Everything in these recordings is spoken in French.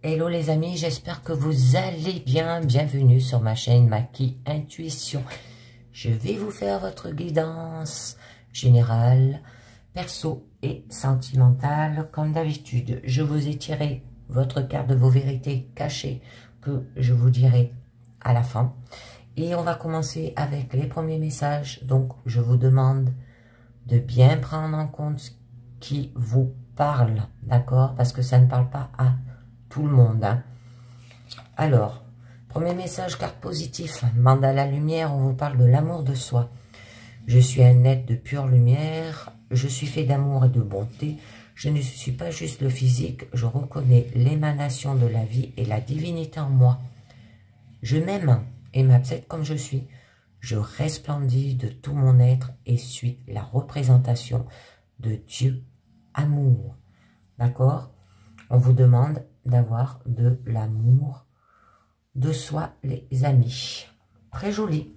Hello les amis, j'espère que vous allez bien. Bienvenue sur ma chaîne Maki Intuition. Je vais vous faire votre guidance générale, perso et sentimentale. Comme d'habitude, je vous ai tiré votre carte de vos vérités cachées que je vous dirai à la fin. Et on va commencer avec les premiers messages. Donc, je vous demande de bien prendre en compte ce qui vous parle, d'accord? Parce que ça ne parle pas à tout le monde. Hein. Alors, premier message, carte positive. Mandala lumière, on vous parle de l'amour de soi. Je suis un être de pure lumière. Je suis fait d'amour et de bonté. Je ne suis pas juste le physique. Je reconnais l'émanation de la vie et la divinité en moi. Je m'aime et m'accepte comme je suis. Je resplendis de tout mon être et suis la représentation de Dieu amour. D'accord? On vous demande d'avoir de l'amour de soi, les amis. Très joli.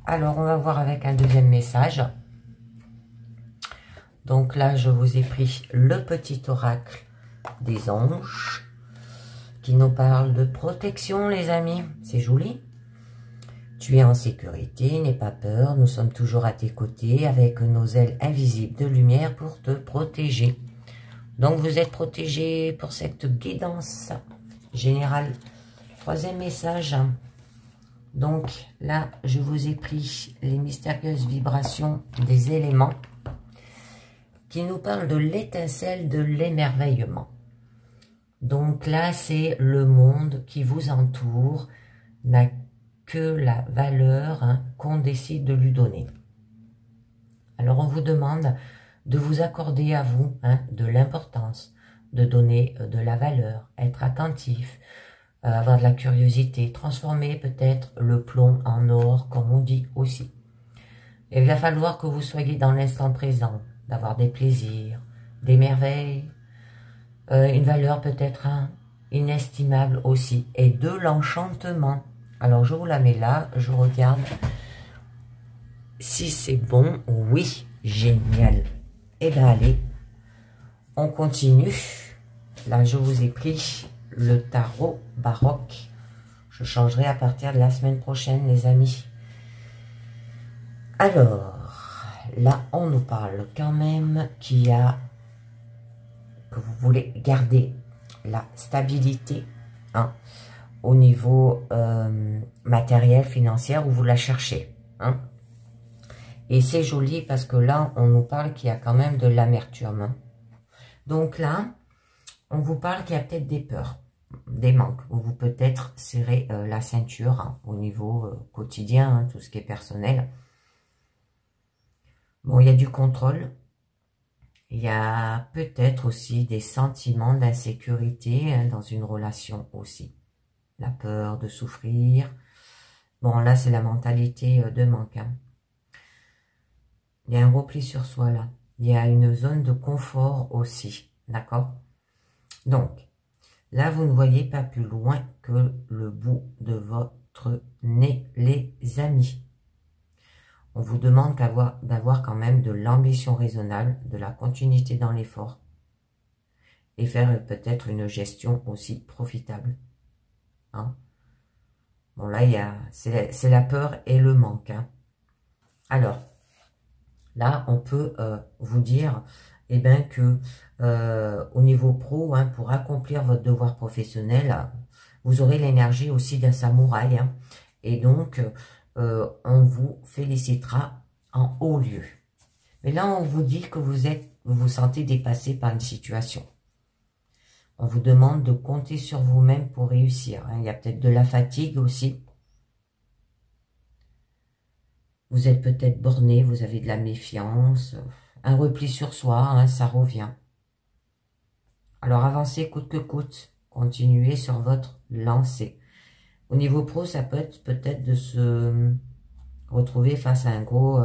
Alors, on va voir avec un deuxième message. Donc là, je vous ai pris le petit oracle des anges qui nous parle de protection, les amis. C'est joli. Tu es en sécurité, n'aie pas peur. Nous sommes toujours à tes côtés avec nos ailes invisibles de lumière pour te protéger. Donc, vous êtes protégé pour cette guidance générale. Troisième message. Donc, là, je vous ai pris les mystérieuses vibrations des éléments qui nous parlent de l'étincelle de l'émerveillement. Donc là, c'est le monde qui vous entoure, n'a que la valeur qu'on décide de lui donner. Alors, on vous demande de vous accorder à vous de l'importance, de donner de la valeur, être attentif, avoir de la curiosité, transformer peut-être le plomb en or, comme on dit aussi. Il va falloir que vous soyez dans l'instant présent, d'avoir des plaisirs, des merveilles, une valeur peut-être inestimable aussi, et de l'enchantement. Alors, je vous la mets là, je regarde si c'est bon. Oui, génial. Eh bien, allez, on continue. Là, je vous ai pris le tarot baroque. Je changerai à partir de la semaine prochaine, les amis. Alors, là, on nous parle quand même qu'il y a, que vous voulez garder la stabilité au niveau matériel, financier, où vous la cherchez. Et c'est joli parce que là, on nous parle qu'il y a quand même de l'amertume. Donc là, on vous parle qu'il y a peut-être des peurs, des manques, où vous peut-être serrez la ceinture au niveau quotidien, tout ce qui est personnel. Bon, il y a du contrôle. Il y a peut-être aussi des sentiments d'insécurité dans une relation aussi. La peur de souffrir. Bon, là, c'est la mentalité de manque. Il y a un repli sur soi là. Il y a une zone de confort aussi. D'accord? Donc, là, vous ne voyez pas plus loin que le bout de votre nez, les amis. On vous demande d'avoir quand même de l'ambition raisonnable, de la continuité dans l'effort et faire peut-être une gestion aussi profitable. Bon, là, c'est la peur et le manque. Alors, là, on peut vous dire que au niveau pro, pour accomplir votre devoir professionnel, vous aurez l'énergie aussi d'un samouraï. Et donc, on vous félicitera en haut lieu. Mais là, on vous dit que vous vous sentez dépassé par une situation. On vous demande de compter sur vous-même pour réussir. Il y a peut-être de la fatigue aussi. Vous êtes peut-être borné, vous avez de la méfiance, un repli sur soi, ça revient. Alors avancez coûte que coûte, continuez sur votre lancée. Au niveau pro, ça peut être peut-être de se retrouver face à un gros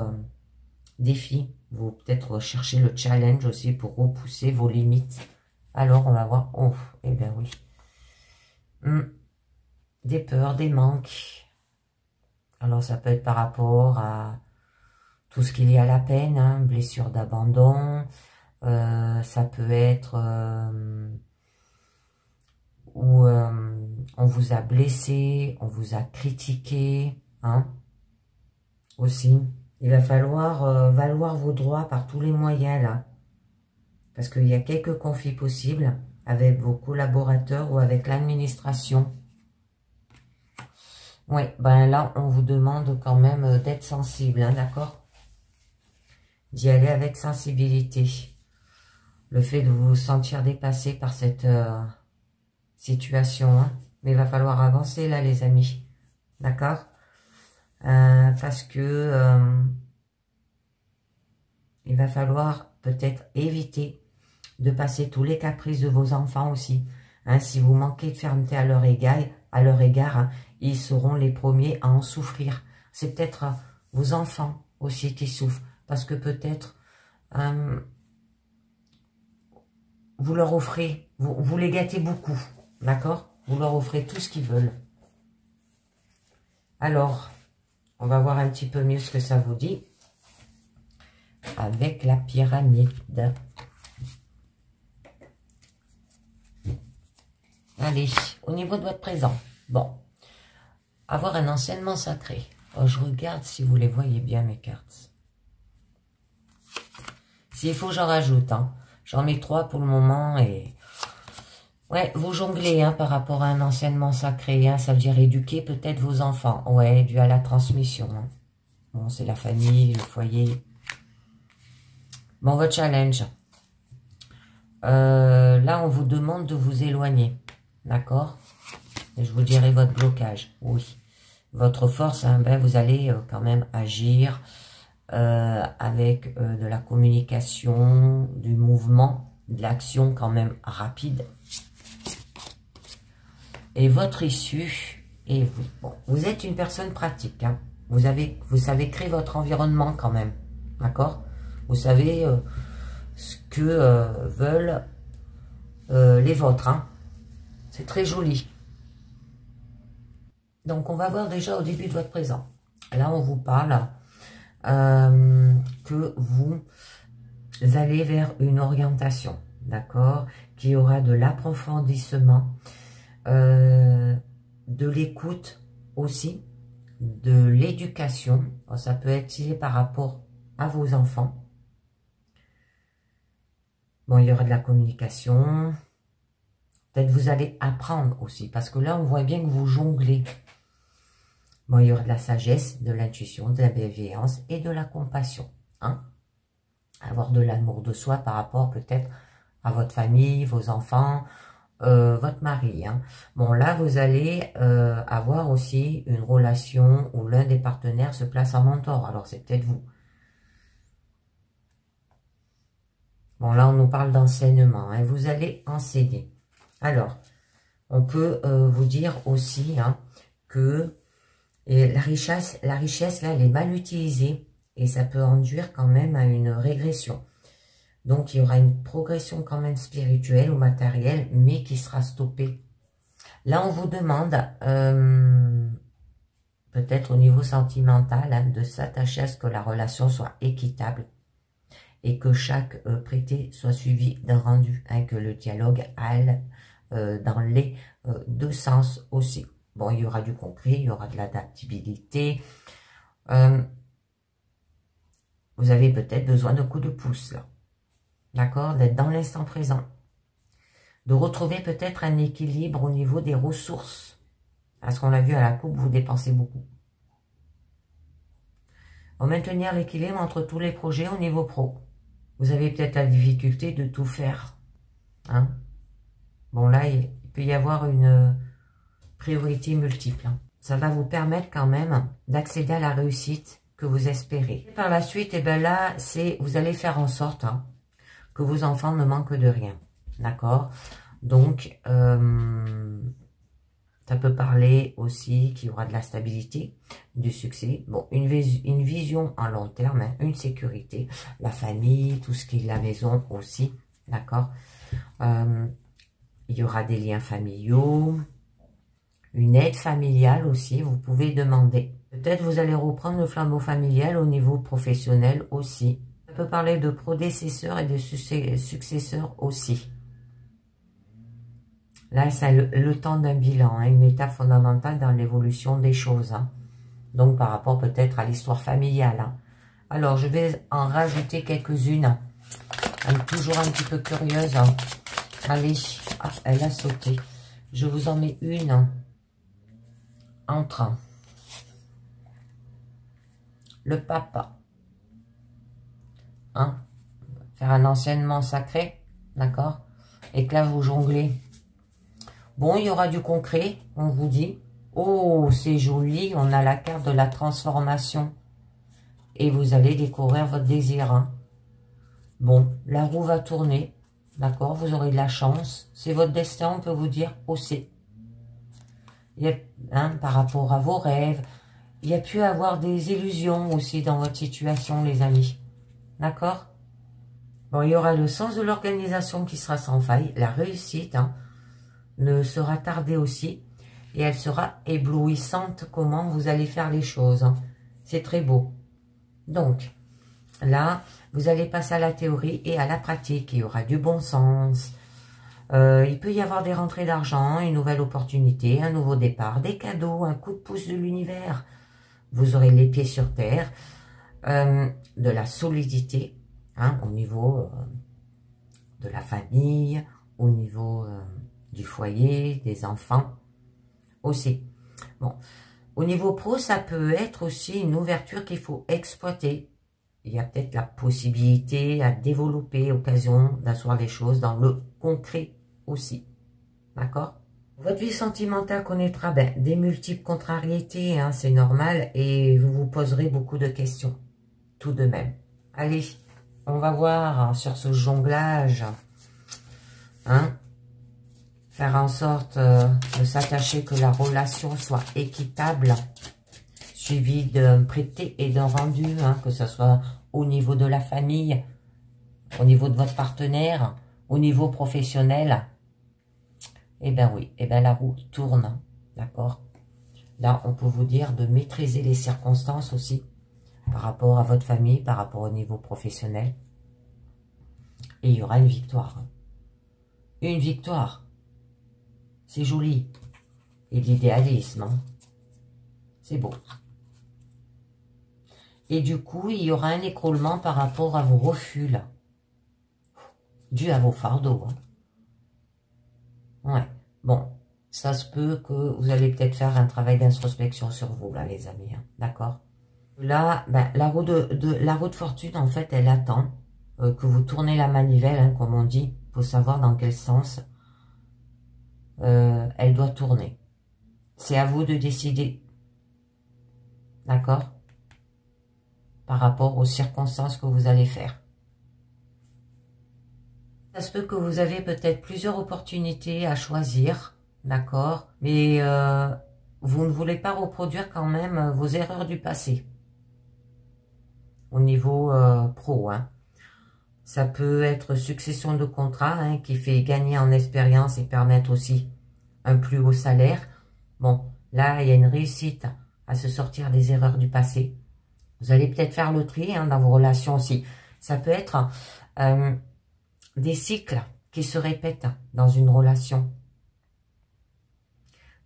défi. Vous peut-être rechercher le challenge aussi pour repousser vos limites. Alors on va voir, oh, eh bien oui. Des peurs, des manques. Alors, ça peut être par rapport à tout ce qu'il y a à la peine, blessure d'abandon. Ça peut être où on vous a blessé, on vous a critiqué, hein, aussi. Il va falloir valoir vos droits par tous les moyens, là. Parce qu'il y a quelques conflits possibles avec vos collaborateurs ou avec l'administration. Oui, ben là, on vous demande quand même d'être sensible, hein, d'accord? D'y aller avec sensibilité. Le fait de vous sentir dépassé par cette situation, hein. Mais il va falloir avancer là, les amis. D'accord? Parce que il va falloir peut-être éviter de passer tous les caprices de vos enfants aussi. Hein, si vous manquez de fermeté à leur égard, hein, ils seront les premiers à en souffrir. C'est peut-être vos enfants aussi qui souffrent. Parce que peut-être vous leur offrez, vous les gâtez beaucoup. D'accord? Vous leur offrez tout ce qu'ils veulent. Alors, on va voir un petit peu mieux ce que ça vous dit. Avec la pyramide. Allez, au niveau de votre présent. Bon, avoir un enseignement sacré. Oh, je regarde si vous les voyez bien, mes cartes. S'il faut, j'en rajoute. Hein. J'en mets 3 pour le moment. Et ouais, vous jonglez hein, par rapport à un enseignement sacré. Hein, ça veut dire éduquer peut-être vos enfants. Ouais, dû à la transmission. Hein. Bon, c'est la famille, le foyer. Bon, votre challenge. Là, on vous demande de vous éloigner. D'accord? Et je vous dirai votre blocage. Oui. Votre force, hein, ben, vous allez quand même agir avec de la communication, du mouvement, de l'action quand même rapide. Et votre issue, et vous, bon, vous êtes une personne pratique. Hein. Vous savez créer votre environnement quand même. D'accord? Vous savez ce que veulent les vôtres. Hein. C'est très joli. Donc, on va voir déjà au début de votre présent. Là, on vous parle que vous allez vers une orientation, d'accord, qui aura de l'approfondissement, de l'écoute aussi, de l'éducation. Ça peut être par rapport à vos enfants. Bon, il y aura de la communication. Peut-être vous allez apprendre aussi, parce que là, on voit bien que vous jonglez. Bon, il y aura de la sagesse, de l'intuition, de la bienveillance et de la compassion. Hein? Avoir de l'amour de soi par rapport peut-être à votre famille, vos enfants, votre mari. Hein? Bon, là, vous allez avoir aussi une relation où l'un des partenaires se place en mentor. Alors, c'est peut-être vous. Bon, là, on nous parle d'enseignement. Hein? Vous allez enseigner. Alors, on peut vous dire aussi hein, que et la richesse, là, elle est mal utilisée et ça peut induire quand même à une régression. Donc, il y aura une progression quand même spirituelle ou matérielle, mais qui sera stoppée. Là, on vous demande, peut-être au niveau sentimental, hein, de s'attacher à ce que la relation soit équitable et que chaque prêté soit suivi d'un rendu, hein, que le dialogue aille dans les deux sens aussi. Bon, il y aura du concret, il y aura de l'adaptabilité. Vous avez peut-être besoin de coups de pouce, là. D'accord? D'être dans l'instant présent. De retrouver peut-être un équilibre au niveau des ressources. Parce qu'on l'a vu à la coupe, vous dépensez beaucoup. Pour maintenir l'équilibre entre tous les projets au niveau pro. Vous avez peut-être la difficulté de tout faire. Hein? Bon, là, il peut y avoir une priorité multiple. Hein. Ça va vous permettre quand même d'accéder à la réussite que vous espérez. Par la suite, et ben là, vous allez faire en sorte hein, que vos enfants ne manquent de rien. D'accord? Donc, ça peut parler aussi qu'il y aura de la stabilité, du succès. Bon, une vision en long terme, hein, une sécurité, la famille, tout ce qui est la maison aussi. D'accord? Il y aura des liens familiaux. Une aide familiale aussi, vous pouvez demander. Peut-être vous allez reprendre le flambeau familial au niveau professionnel aussi. Ça peut parler de prédécesseurs et de successeurs aussi. Là, c'est le temps d'un bilan, hein, une étape fondamentale dans l'évolution des choses. Hein. Donc, par rapport peut-être à l'histoire familiale. Hein. Alors, je vais en rajouter quelques-unes. Toujours un petit peu curieuse. Hein. Allez, ah, elle a sauté. Je vous en mets une entre le papa. Hein, faire un enseignement sacré, d'accord? Et que là, vous jonglez. Bon, il y aura du concret, on vous dit. Oh, c'est joli, on a la carte de la transformation. Et vous allez découvrir votre désir. Hein. Bon, la roue va tourner, d'accord? Vous aurez de la chance. C'est votre destin, on peut vous dire aussi. Il y a, hein, par rapport à vos rêves, il y a pu avoir des illusions aussi dans votre situation, les amis. D'accord? Bon, il y aura le sens de l'organisation qui sera sans faille. La réussite hein, ne sera tardée aussi. Et elle sera éblouissante comment vous allez faire les choses. Hein. C'est très beau. Donc, là, vous allez passer à la théorie et à la pratique. Il y aura du bon sens. Il peut y avoir des rentrées d'argent, une nouvelle opportunité, un nouveau départ, des cadeaux, un coup de pouce de l'univers. Vous aurez les pieds sur terre, de la solidité hein, au niveau de la famille, au niveau du foyer, des enfants aussi. Bon, au niveau pro, ça peut être aussi une ouverture qu'il faut exploiter. Il y a peut-être la possibilité à développer, occasion d'asseoir les choses dans le concret aussi. D'accord? Votre vie sentimentale connaîtra des multiples contrariétés, hein, c'est normal, et vous vous poserez beaucoup de questions, tout de même. Allez, on va voir hein, sur ce jonglage, hein, faire en sorte de s'attacher que la relation soit équitable, suivie d'un prêté et d'un rendu, hein, que ce soit au niveau de la famille, au niveau de votre partenaire, au niveau professionnel. Eh bien oui, eh bien la roue tourne, d'accord? Là, on peut vous dire de maîtriser les circonstances aussi, par rapport à votre famille, par rapport au niveau professionnel. Et il y aura une victoire. Une victoire. C'est joli. Et l'idéalisme, hein. C'est beau. Et du coup, il y aura un écroulement par rapport à vos refus, là. Dû à vos fardeaux. Hein. Ouais. Bon, ça se peut que vous allez peut-être faire un travail d'introspection sur vous, là, les amis. Hein. D'accord? Là, la roue de fortune, en fait, elle attend que vous tournez la manivelle, hein, comme on dit. Il faut savoir dans quel sens elle doit tourner. C'est à vous de décider. D'accord? Par rapport aux circonstances que vous allez faire. Ça se peut que vous avez peut-être plusieurs opportunités à choisir, d'accord? Mais vous ne voulez pas reproduire quand même vos erreurs du passé. Au niveau pro, hein. Ça peut être succession de contrats hein, qui fait gagner en expérience et permettre aussi un plus haut salaire. Bon, là, il y a une réussite à se sortir des erreurs du passé. Vous allez peut-être faire le tri hein, dans vos relations aussi. Ça peut être des cycles qui se répètent dans une relation.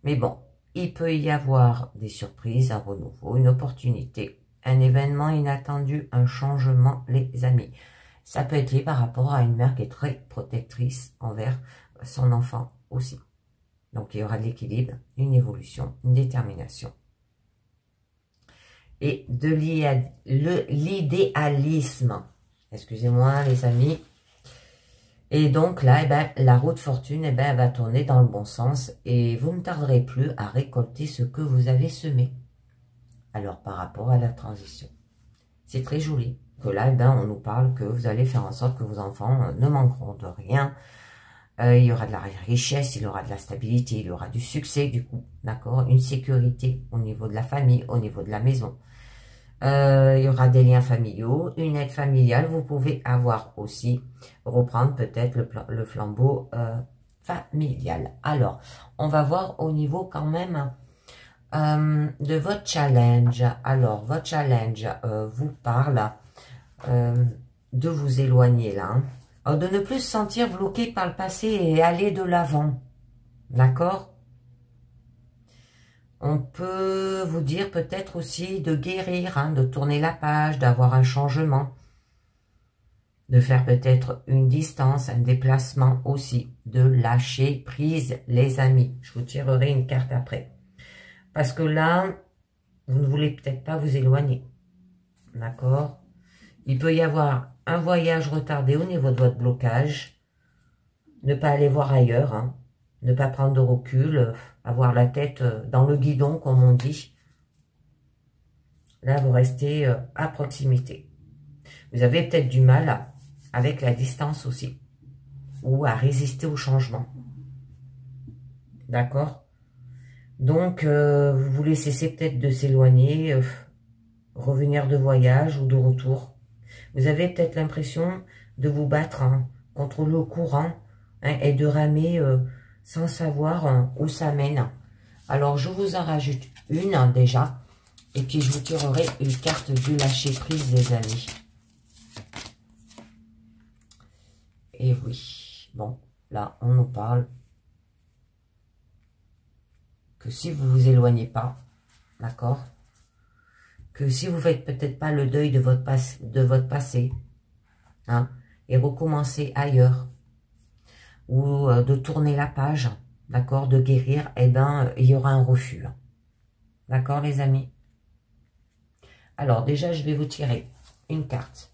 Mais bon, il peut y avoir des surprises, un renouveau, une opportunité, un événement inattendu, un changement, les amis. Ça peut être lié par rapport à une mère qui est très protectrice envers son enfant aussi. Donc, il y aura de l'équilibre, une évolution, une détermination. Et de l'idéalisme. Excusez-moi, les amis. Et donc là, eh ben, la roue de fortune, eh ben, elle va tourner dans le bon sens. Et vous ne tarderez plus à récolter ce que vous avez semé. Alors, par rapport à la transition. C'est très joli. Que là, eh ben, on nous parle que vous allez faire en sorte que vos enfants ne manqueront de rien. Il y aura de la richesse, il y aura de la stabilité, il y aura du succès du coup, d'accord? Une sécurité au niveau de la famille, au niveau de la maison. Il y aura des liens familiaux, une aide familiale. Vous pouvez avoir aussi, reprendre peut-être le flambeau familial. Alors, on va voir au niveau quand même de votre challenge. Alors, votre challenge vous parle de vous éloigner là. Hein. De ne plus se sentir bloqué par le passé et aller de l'avant. D'accord? On peut vous dire peut-être aussi de guérir, hein, de tourner la page, d'avoir un changement, de faire peut-être une distance, un déplacement aussi, de lâcher prise, les amis. Je vous tirerai une carte après. Parce que là, vous ne voulez peut-être pas vous éloigner. D'accord? Il peut y avoir un voyage retardé au niveau de votre blocage. Ne pas aller voir ailleurs, hein. Ne pas prendre de recul, avoir la tête dans le guidon, comme on dit. Là, vous restez à proximité. Vous avez peut-être du mal avec la distance aussi, ou à résister au changement. D'accord? Donc, vous voulez cesser peut-être de s'éloigner, revenir de voyage ou de retour. Vous avez peut-être l'impression de vous battre, hein, contre le courant, hein, et de ramer sans savoir où ça mène. Alors, je vous en rajoute une déjà, et puis je vous tirerai une carte du lâcher-prise, les amis. Et oui, bon, là, on nous parle que si vous vous éloignez pas, d'accord, que si vous faites peut-être pas le deuil de votre passé, hein, et recommencer ailleurs, ou de tourner la page, d'accord, de guérir, eh ben, il y aura un refus. D'accord, les amis? Alors, déjà, je vais vous tirer une carte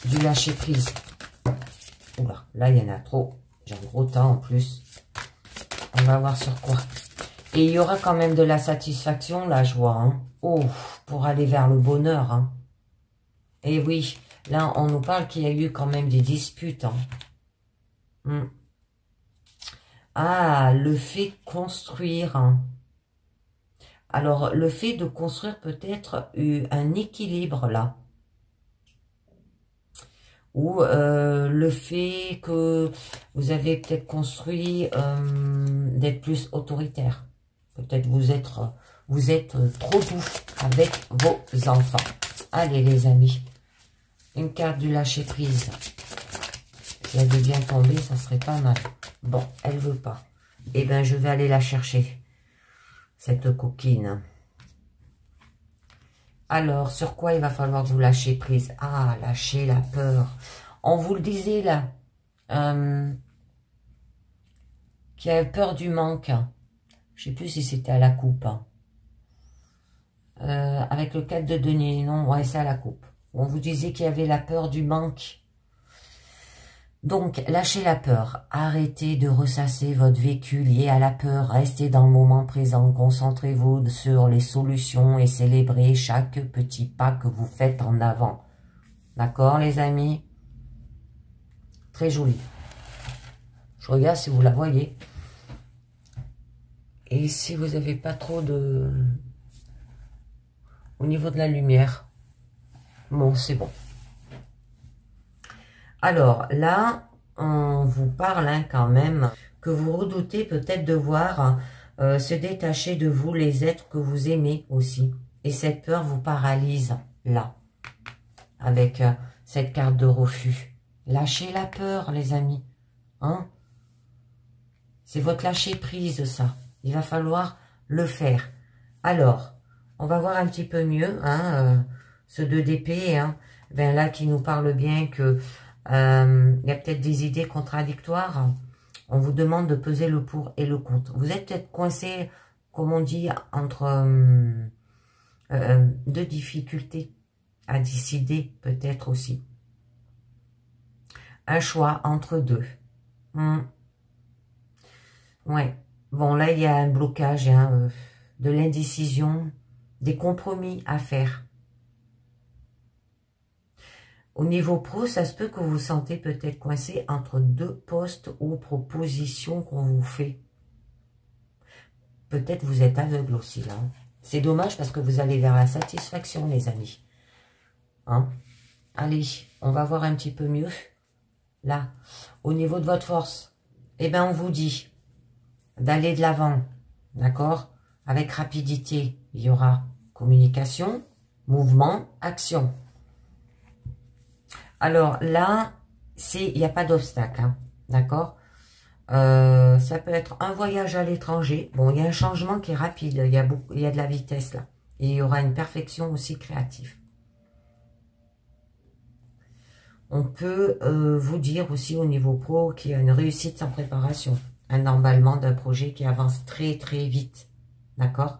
du lâcher-prise. Oula, là, il y en a trop. J'ai un gros temps en plus. On va voir sur quoi. Et il y aura quand même de la satisfaction, là, je vois. Hein. Oh, pour aller vers le bonheur. Hein. Et oui, là, on nous parle qu'il y a eu quand même des disputes. Hein. Ah, le fait de construire. Hein. Alors, le fait de construire peut-être un équilibre, là. Ou le fait que vous avez peut-être construit d'être plus autoritaire. Peut-être vous êtes trop doux avec vos enfants. Allez les amis, une carte du lâcher prise. Si elle veut bien tomber, ça serait pas mal. Bon, elle veut pas. Eh bien, je vais aller la chercher, cette coquine. Alors, sur quoi il va falloir que vous lâchiez prise? Ah, lâcher la peur. On vous le disait là, qui a peur du manque. Je sais plus si c'était à la coupe. Avec le 4 de denier, non, ouais, c'est à la coupe. On vous disait qu'il y avait la peur du manque. Donc, lâchez la peur. Arrêtez de ressasser votre vécu lié à la peur. Restez dans le moment présent. Concentrez-vous sur les solutions et célébrez chaque petit pas que vous faites en avant. D'accord, les amis? Très joli. Je regarde si vous la voyez. Et si vous n'avez pas trop de... Au niveau de la lumière. Bon, c'est bon. Alors, là, on vous parle hein, quand même que vous redoutez peut-être de voir se détacher de vous les êtres que vous aimez aussi. Et cette peur vous paralyse, là, avec cette carte de refus. Lâchez la peur, les amis. Hein? C'est votre lâcher-prise, ça. Il va falloir le faire. Alors, on va voir un petit peu mieux, hein, ce 2 d'épée, hein, ben là, qui nous parle bien que il y a peut-être des idées contradictoires. On vous demande de peser le pour et le contre. Vous êtes peut-être coincé, comme on dit, entre deux difficultés à décider, peut-être aussi. Un choix entre deux. Ouais. Bon, là, il y a un blocage, hein, de l'indécision, des compromis à faire. Au niveau pro, ça se peut que vous vous sentez peut-être coincé entre 2 postes ou propositions qu'on vous fait. Peut-être vous êtes aveugle aussi, là. C'est dommage parce que vous allez vers la satisfaction, les amis. Hein? Allez, on va voir un petit peu mieux. Là, au niveau de votre force, eh bien, on vous dit d'aller de l'avant, d'accord? Avec rapidité, il y aura communication, mouvement, action. Alors là, il n'y a pas d'obstacle, hein, d'accord? Ça peut être un voyage à l'étranger. Bon, il y a un changement qui est rapide. Il y a de la vitesse là. Et il y aura une perfection aussi créative. On peut vous dire aussi au niveau pro qu'il y a une réussite sans préparation. Un emballement d'un projet qui avance très très vite. D'accord?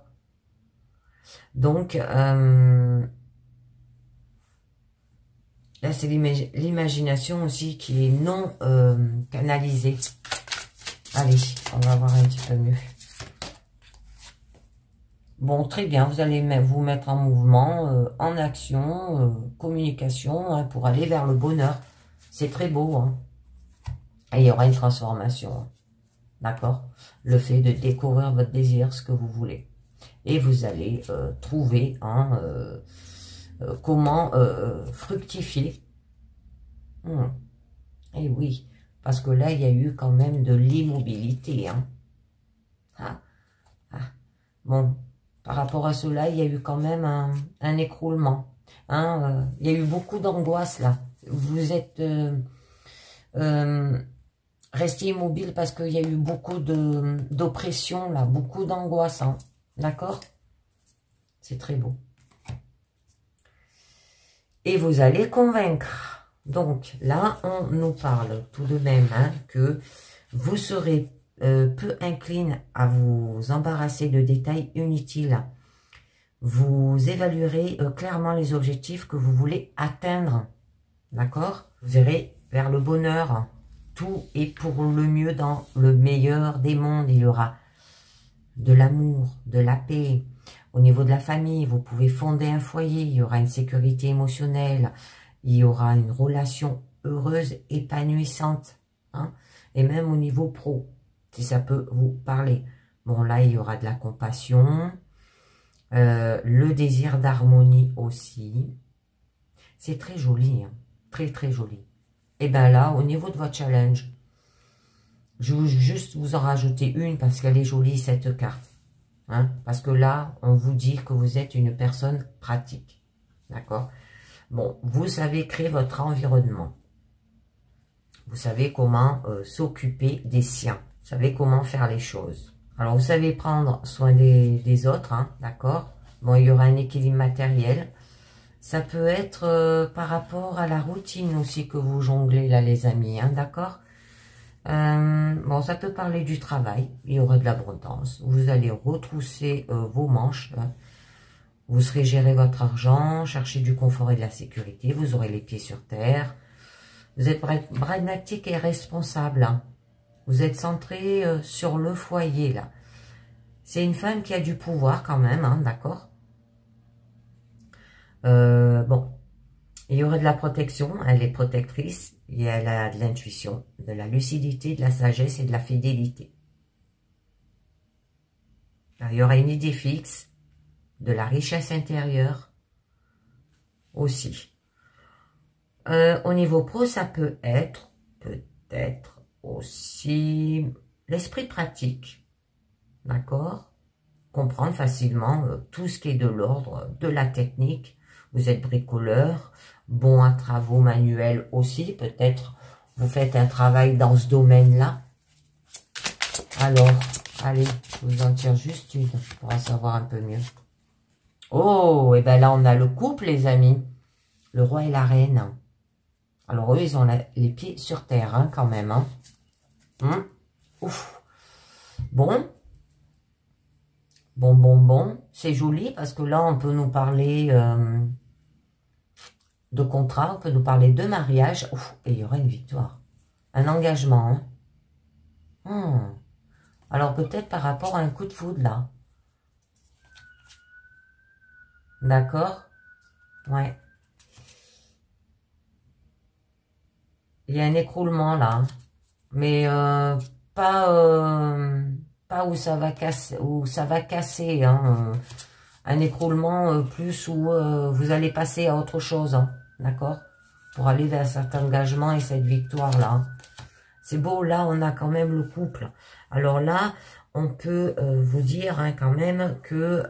Donc, là c'est l'imagination aussi qui est non canalisée. Allez, on va voir un petit peu mieux. Bon, très bien, vous allez vous mettre en mouvement, en action, communication, hein, pour aller vers le bonheur. C'est très beau, hein. Et il y aura une transformation, hein. D'accord? Le fait de découvrir votre désir, ce que vous voulez. Et vous allez trouver hein, comment fructifier. Et oui, parce que là, il y a eu quand même de l'immobilité. Hein. Bon, par rapport à cela, il y a eu quand même un écroulement. Hein, il y a eu beaucoup d'angoisse là. Vous êtes resté immobile parce qu'il y a eu beaucoup d'oppression là, beaucoup d'angoisse. Hein. D'accord? C'est très beau. Et vous allez convaincre. Donc là, on nous parle tout de même hein, que vous serez peu incline à vous embarrasser de détails inutiles. Vous évaluerez clairement les objectifs que vous voulez atteindre. D'accord? Vous irez vers le bonheur. Tout est pour le mieux dans le meilleur des mondes. Il y aura de l'amour, de la paix. Au niveau de la famille, vous pouvez fonder un foyer. Il y aura une sécurité émotionnelle. Il y aura une relation heureuse, épanouissante. Hein? Et même au niveau pro, si ça peut vous parler. Bon, là, il y aura de la compassion. Le désir d'harmonie aussi. C'est très joli. Hein? Très, très joli. Et bien là, au niveau de votre challenge, je vais juste vous en rajouter une parce qu'elle est jolie, cette carte. Hein? Parce que là, on vous dit que vous êtes une personne pratique. D'accord? Bon, vous savez créer votre environnement. Vous savez comment s'occuper des siens. Vous savez comment faire les choses. Alors, vous savez prendre soin des autres. Hein? D'accord? Bon, il y aura un équilibre matériel. Ça peut être par rapport à la routine aussi que vous jonglez là, les amis. Hein? D'accord? Bon, ça peut parler du travail. Il y aura de l'abondance. Vous allez retrousser vos manches. Hein. Vous serez gérer votre argent, chercher du confort et de la sécurité. Vous aurez les pieds sur terre. Vous êtes pragmatique et responsable. Hein. Vous êtes centré sur le foyer, là. C'est une femme qui a du pouvoir quand même, hein, d'accord? Bon, il y aurait de la protection. Elle est protectrice et elle a de l'intuition, de la lucidité, de la sagesse et de la fidélité. Alors, il y aura une idée fixe, de la richesse intérieure aussi. Au niveau pro, ça peut être, peut-être aussi, l'esprit pratique, d'accord? Comprendre facilement tout ce qui est de l'ordre, de la technique. Vous êtes bricoleur, bon à travaux manuels aussi, peut-être vous faites un travail dans ce domaine-là. Alors, allez, je vous en tire juste une pour en savoir un peu mieux. Oh, et bien là, on a le couple, les amis. Le roi et la reine. Alors, eux, ils ont les pieds sur terre, hein, quand même. Hein. Ouf. Bon. Bon. C'est joli parce que là, on peut nous parler de contrat, on peut nous parler de mariage. Ouf, et il y aura une victoire. Un engagement. Hein. Alors, peut-être par rapport à un coup de foudre, là. D'accord? Ouais. Il y a un écroulement, là. Mais pas où ça va casser, hein. Un écroulement plus où vous allez passer à autre chose, hein. D'accord? Pour aller vers cet engagement et cette victoire-là. Hein. C'est beau, là, on a quand même le couple. Alors là, on peut vous dire hein, quand même que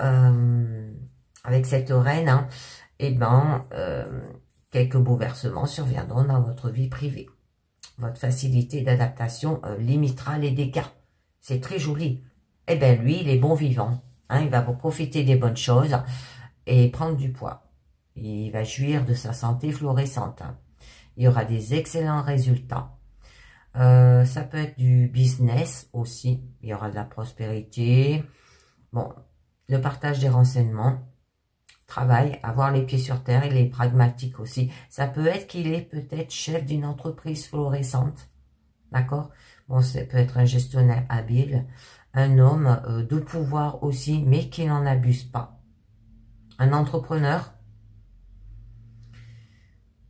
avec cette reine, hein, eh ben, quelques bouleversements surviendront dans votre vie privée. Votre facilité d'adaptation limitera les dégâts. C'est très joli. Eh bien, lui, il est bon vivant. Hein, il va vous profiter des bonnes choses et prendre du poids. Il va jouir de sa santé fluorescente. Hein. Il y aura des excellents résultats. Ça peut être du business aussi. Il y aura de la prospérité. Bon, le partage des renseignements. Travail, avoir les pieds sur terre, il est pragmatique aussi. Ça peut être qu'il est peut-être chef d'une entreprise florissante. D'accord? Bon, ça peut être un gestionnaire habile. Un homme de pouvoir aussi, mais qui n'en abuse pas. Un entrepreneur.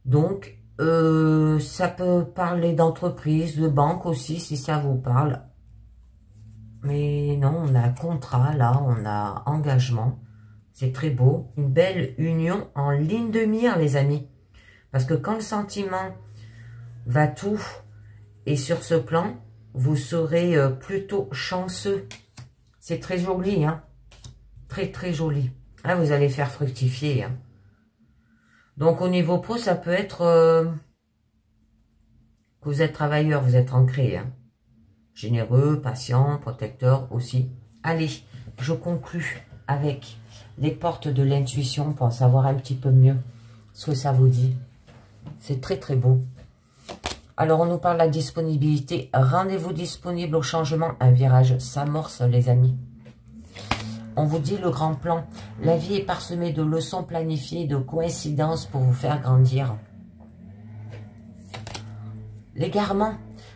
Donc, ça peut parler d'entreprise, de banque aussi, si ça vous parle. Mais non, on a contrat, là, on a engagement. C'est très beau. Une belle union en ligne de mire, les amis. Parce que quand le sentiment va tout, et sur ce plan, vous serez plutôt chanceux. C'est très joli, hein. Très, très joli. Là, vous allez faire fructifier, hein. Donc, au niveau pro, ça peut être que vous êtes travailleur, vous êtes ancré, hein. Généreux, patient, protecteur aussi. Allez, je conclus avec les portes de l'intuition pour en savoir un petit peu mieux ce que ça vous dit. C'est très très beau. Alors on nous parle de la disponibilité. Rendez-vous disponible au changement. Un virage s'amorce, les amis. On vous dit le grand plan. La vie est parsemée de leçons planifiées, de coïncidences pour vous faire grandir. L'égarement.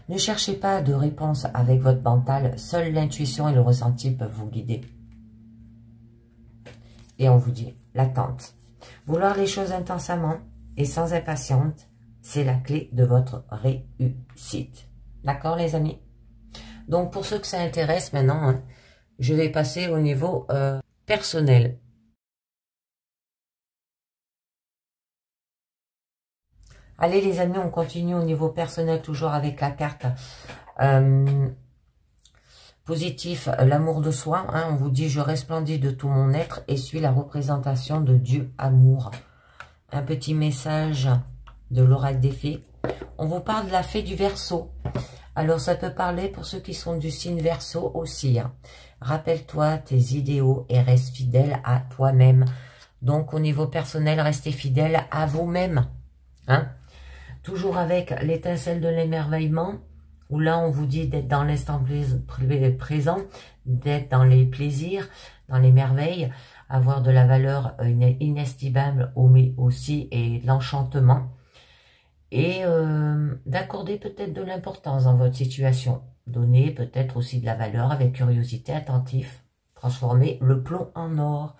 Ne cherchez pas de réponse avec votre mental. Seule l'intuition et le ressenti peuvent vous guider. Et on vous dit l'attente. Vouloir les choses intensément et sans impatience, c'est la clé de votre réussite. D'accord, les amis? Donc, pour ceux que ça intéresse maintenant, hein, je vais passer au niveau personnel. Allez, les amis, on continue au niveau personnel, toujours avec la carte positif, l'amour de soi. Hein, on vous dit, je resplendis de tout mon être et suis la représentation de Dieu amour. Un petit message de l'oracle des fées. On vous parle de la fée du Verseau. Alors, ça peut parler pour ceux qui sont du signe Verseau aussi. Hein. Rappelle-toi tes idéaux et reste fidèle à toi-même. Donc, au niveau personnel, restez fidèle à vous-même. Hein. Toujours avec l'étincelle de l'émerveillement, où là, on vous dit d'être dans l'instant présent, d'être dans les plaisirs, dans les merveilles, avoir de la valeur inestimable, mais aussi et de l'enchantement. Et d'accorder peut-être de l'importance dans votre situation. Donner peut-être aussi de la valeur avec curiosité, attentif. Transformer le plomb en or.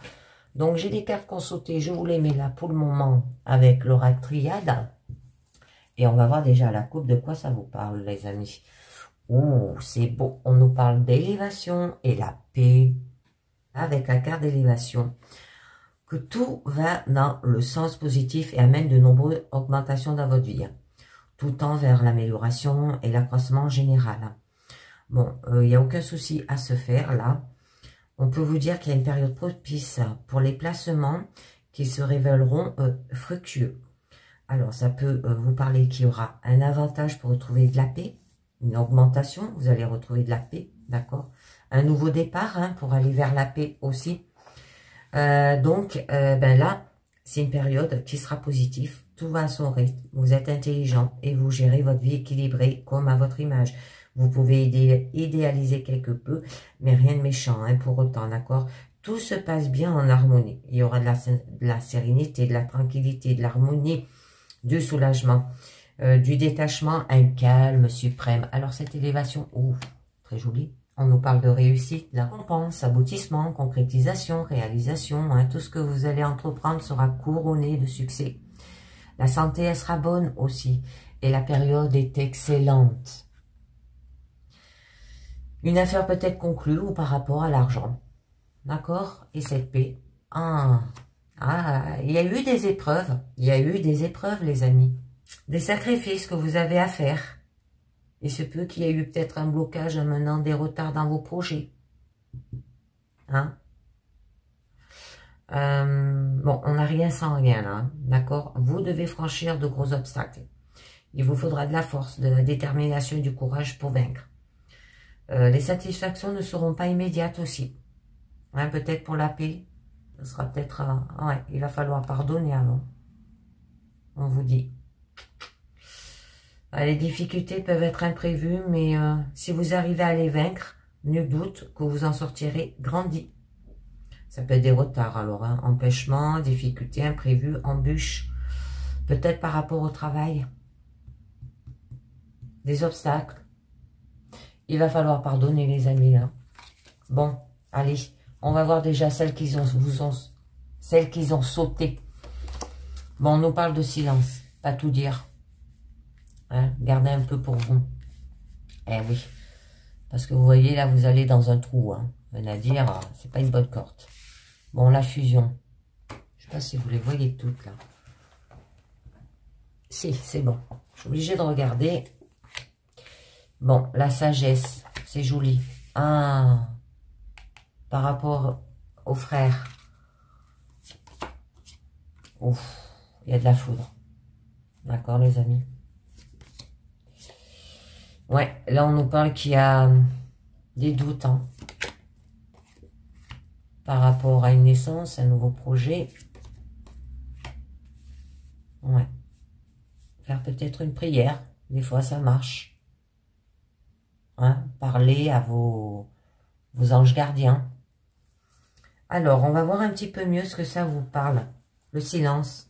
Donc, j'ai des cartes qu'on sautait. Je vous les mets là pour le moment avec l'oracle triade. Et on va voir déjà la coupe de quoi ça vous parle, les amis. Oh, c'est beau. On nous parle d'élévation et la paix. Avec la carte d'élévation. Que tout va dans le sens positif et amène de nombreuses augmentations dans votre vie. Tout tend vers l'amélioration et l'accroissement général. Bon, il n'y a aucun souci à se faire là. On peut vous dire qu'il y a une période propice pour les placements qui se révéleront fructueux. Alors, ça peut vous parler qu'il y aura un avantage pour retrouver de la paix, une augmentation, vous allez retrouver de la paix, d'accord? Un nouveau départ hein, pour aller vers la paix aussi. Donc, ben là, c'est une période qui sera positive, tout va à son rythme, vous êtes intelligent et vous gérez votre vie équilibrée comme à votre image. Vous pouvez idéaliser quelque peu, mais rien de méchant hein, pour autant, d'accord? Tout se passe bien en harmonie. Il y aura de la sérénité, de la tranquillité, de l'harmonie, du soulagement, du détachement, un calme suprême. Alors cette élévation, très jolie. On nous parle de réussite, la récompense, aboutissement, concrétisation, réalisation. Hein, tout ce que vous allez entreprendre sera couronné de succès. La santé, elle sera bonne aussi. Et la période est excellente. Une affaire peut être conclue ou par rapport à l'argent. D'accord? Et cette paix. Il y a eu des épreuves. Il y a eu des épreuves, les amis. Des sacrifices que vous avez à faire. Il se peut qu'il y ait eu peut-être un blocage amenant des retards dans vos projets. Hein? Bon, on n'a rien sans rien, là. Hein, d'accord? Vous devez franchir de gros obstacles. Il vous faudra de la force, de la détermination et du courage pour vaincre. Les satisfactions ne seront pas immédiates aussi. Hein, peut-être pour la paix, ce sera peut-être... ouais, il va falloir pardonner avant. On vous dit. Les difficultés peuvent être imprévues, mais si vous arrivez à les vaincre, nul doute que vous en sortirez grandi. Ça peut être des retards alors, hein, empêchements, difficultés, imprévus, embûches. Peut-être par rapport au travail. Des obstacles. Il va falloir pardonner les amis là. Bon, allez, on va voir déjà celles qui ont sauté. Bon, on nous parle de silence, pas tout dire. Hein, gardez un peu pour vous. Eh oui, parce que vous voyez là, vous allez dans un trou. Hein. C'est-à-dire, c'est pas une bonne corde. Bon, la fusion. Je sais pas si vous les voyez toutes là. Si, c'est bon. Je suis obligée de regarder. Bon, la sagesse, c'est joli. Ah, par rapport aux frères. Ouf, il y a de la foudre. D'accord, les amis? Ouais, là, on nous parle qu'il y a des doutes. Hein, par rapport à une naissance, un nouveau projet. Ouais. Faire peut-être une prière. Des fois, ça marche. Hein, parler à vos anges gardiens. Alors, on va voir un petit peu mieux ce que ça vous parle. Le silence.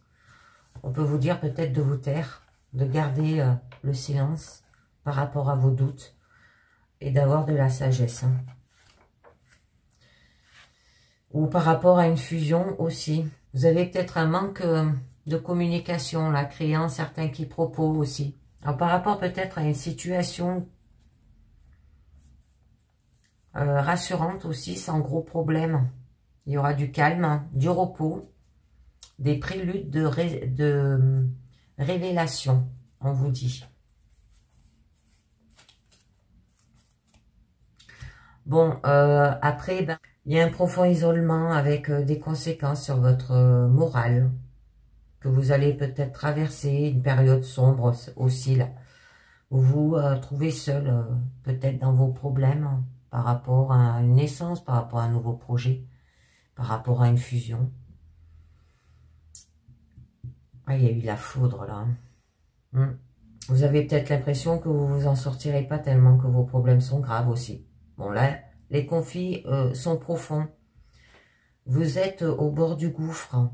On peut vous dire peut-être de vous taire, de garder le silence par rapport à vos doutes et d'avoir de la sagesse. Hein. Ou par rapport à une fusion aussi. Vous avez peut-être un manque de communication, là, créant certains quiproquos aussi. Alors, par rapport peut-être à une situation rassurante aussi, sans gros problème. Il y aura du calme, du repos, des préludes de révélation, on vous dit. Bon, après, ben, il y a un profond isolement avec des conséquences sur votre morale, que vous allez peut-être traverser, une période sombre aussi, là, où vous trouvez seul, peut-être dans vos problèmes, par rapport à une naissance, par rapport à un nouveau projet, par rapport à une fusion. Ah, il y a eu la foudre, là. Vous avez peut-être l'impression que vous vous en sortirez pas tellement que vos problèmes sont graves aussi. Bon, là, les conflits sont profonds. Vous êtes au bord du gouffre. Hein.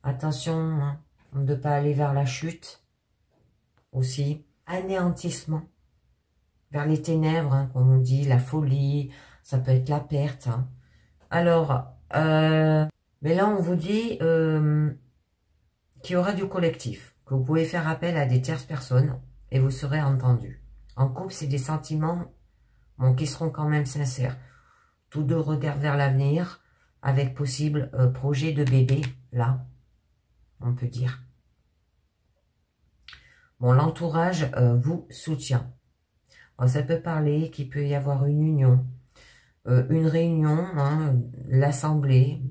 Attention hein, de ne pas aller vers la chute aussi. Anéantissement. Vers les ténèbres, hein, comme on dit, la folie, ça peut être la perte. Hein. Alors, mais là, on vous dit qu'il y aura du collectif, que vous pouvez faire appel à des tierces personnes et vous serez entendu. En couple, c'est des sentiments bon, qui seront quand même sincères. Tous deux regardent vers l'avenir avec possible projet de bébé, là, on peut dire. Bon, l'entourage vous soutient. Alors, ça peut parler qu'il peut y avoir une union, une réunion, hein, l'assemblée,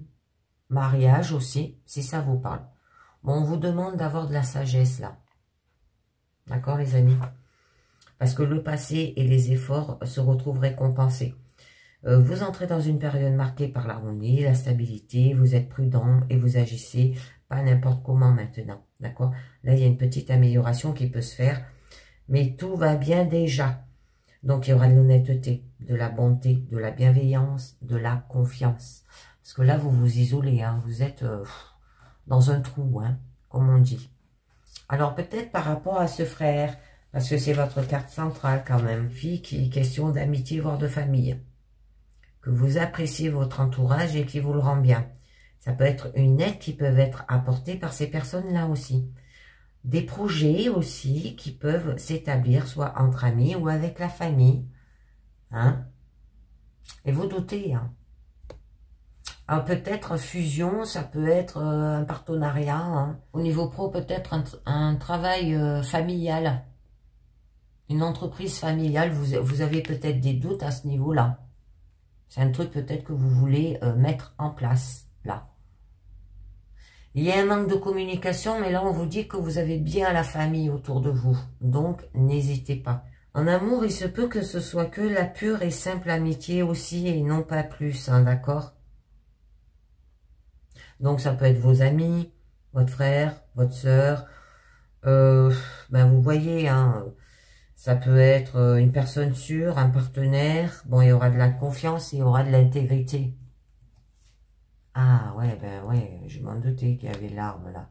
mariage aussi, si ça vous parle. Bon, on vous demande d'avoir de la sagesse, là. D'accord, les amis? Parce que le passé et les efforts se retrouvent récompensés. Vous entrez dans une période marquée par l'harmonie, la stabilité, vous êtes prudent et vous agissez pas n'importe comment maintenant. D'accord? Là, il y a une petite amélioration qui peut se faire, mais tout va bien déjà. Donc, il y aura de l'honnêteté, de la bonté, de la bienveillance, de la confiance. Parce que là, vous vous isolez, hein, vous êtes dans un trou, hein, comme on dit. Alors, peut-être par rapport à ce frère, parce que c'est votre carte centrale quand même, fille qui est question d'amitié, voire de famille. Que vous appréciez votre entourage et qui vous le rend bien. Ça peut être une aide qui peut être apportée par ces personnes-là aussi. Des projets aussi qui peuvent s'établir soit entre amis ou avec la famille. Hein? Et vous doutez. Hein? Alors peut-être fusion, ça peut être un partenariat. Hein? Au niveau pro, peut-être un travail familial. Une entreprise familiale, vous avez peut-être des doutes à ce niveau-là. C'est un truc peut-être que vous voulez mettre en place, là. Il y a un manque de communication, mais là, on vous dit que vous avez bien la famille autour de vous. Donc, n'hésitez pas. En amour, il se peut que ce soit que la pure et simple amitié aussi, et non pas plus, hein, d'accord? Donc, ça peut être vos amis, votre frère, votre sœur. Ben, vous voyez, hein, ça peut être une personne sûre, un partenaire. Bon, il y aura de la confiance, il y aura de l'intégrité. Ah, ouais, ben ouais, je m'en doutais qu'il y avait l'arme, là.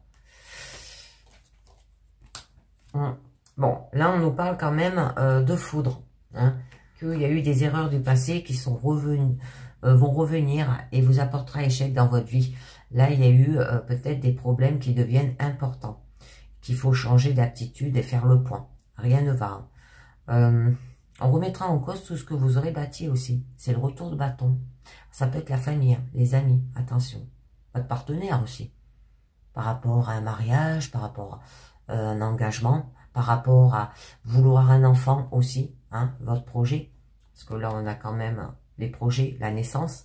Bon, là, on nous parle quand même de foudre. Hein, qu'il y a eu des erreurs du passé qui sont revenues, vont revenir et vous apportera échec dans votre vie. Là, il y a eu peut-être des problèmes qui deviennent importants, qu'il faut changer d'attitude et faire le point. Rien ne va. Hein. On remettra en cause tout ce que vous aurez bâti aussi. C'est le retour de bâton. Ça peut être la famille, hein, les amis, attention. Votre partenaire aussi. Par rapport à un mariage, par rapport à un engagement, par rapport à vouloir un enfant aussi, hein, votre projet. Parce que là, on a quand même les projets, la naissance.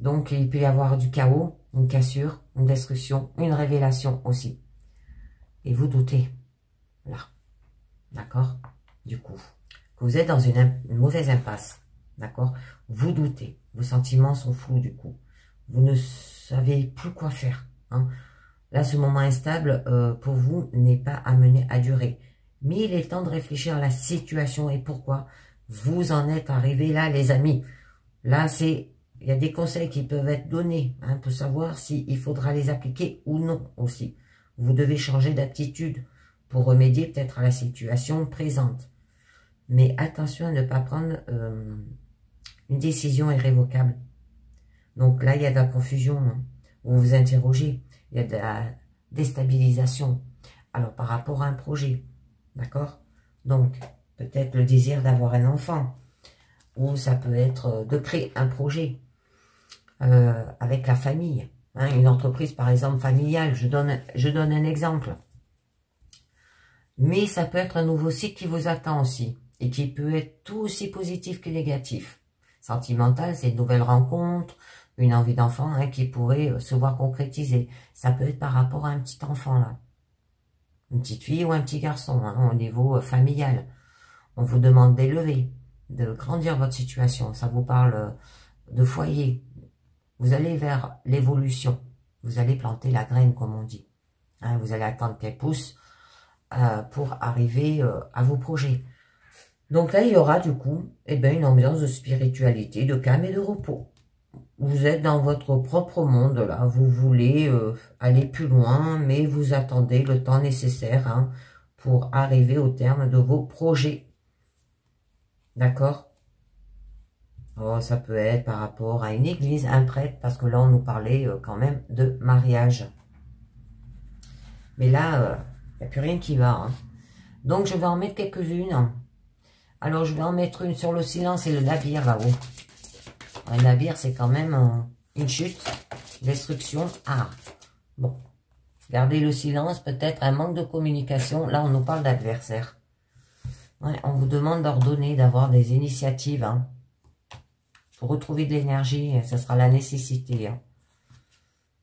Donc, il peut y avoir du chaos, une cassure, une destruction, une révélation aussi. Et vous doutez, là, d'accord? Du coup, que vous êtes dans une mauvaise impasse, d'accord? Vous doutez, vos sentiments sont flous du coup. Vous ne savez plus quoi faire. Hein. Là, ce moment instable, pour vous, n'est pas amené à durer. Mais il est temps de réfléchir à la situation et pourquoi vous en êtes arrivés là, les amis. Là, il y a des conseils qui peuvent être donnés hein, pour savoir s'il faudra les appliquer ou non aussi. Vous devez changer d'attitude pour remédier peut-être à la situation présente. Mais attention à ne pas prendre une décision irrévocable. Donc là, il y a de la confusion. Hein. Vous vous interrogez. Il y a de la déstabilisation. Alors, par rapport à un projet. D'accord? Donc, peut-être le désir d'avoir un enfant. Ou ça peut être de créer un projet avec la famille. Hein, une entreprise, par exemple, familiale. Je donne un exemple. Mais ça peut être un nouveau cycle qui vous attend aussi. Et qui peut être tout aussi positif que négatif. Sentimental, c'est une nouvelle rencontre, une envie d'enfant hein, qui pourrait se voir concrétiser. Ça peut être par rapport à un petit enfant, là. Une petite fille ou un petit garçon, hein, au niveau familial. On vous demande d'élever, de grandir votre situation. Ça vous parle de foyer. Vous allez vers l'évolution. Vous allez planter la graine, comme on dit. Hein, vous allez attendre qu'elle pousse pour arriver à vos projets. Donc là, il y aura du coup une ambiance de spiritualité, de calme et de repos. Vous êtes dans votre propre monde, là. Vous voulez aller plus loin, mais vous attendez le temps nécessaire hein, pour arriver au terme de vos projets. D'accord? Oh, ça peut être par rapport à une église, un prêtre, parce que là, on nous parlait quand même de mariage. Mais là, il n'y a plus rien qui va. Hein. Donc, je vais en mettre quelques-unes. Alors, je vais en mettre une sur le silence et le navire, là-haut. Un navire, c'est quand même une chute, destruction. Ah, bon. Gardez le silence, peut-être un manque de communication. Là, on nous parle d'adversaire. Ouais, on vous demande d'ordonner, d'avoir des initiatives. Hein. Pour retrouver de l'énergie, ce sera la nécessité. Hein.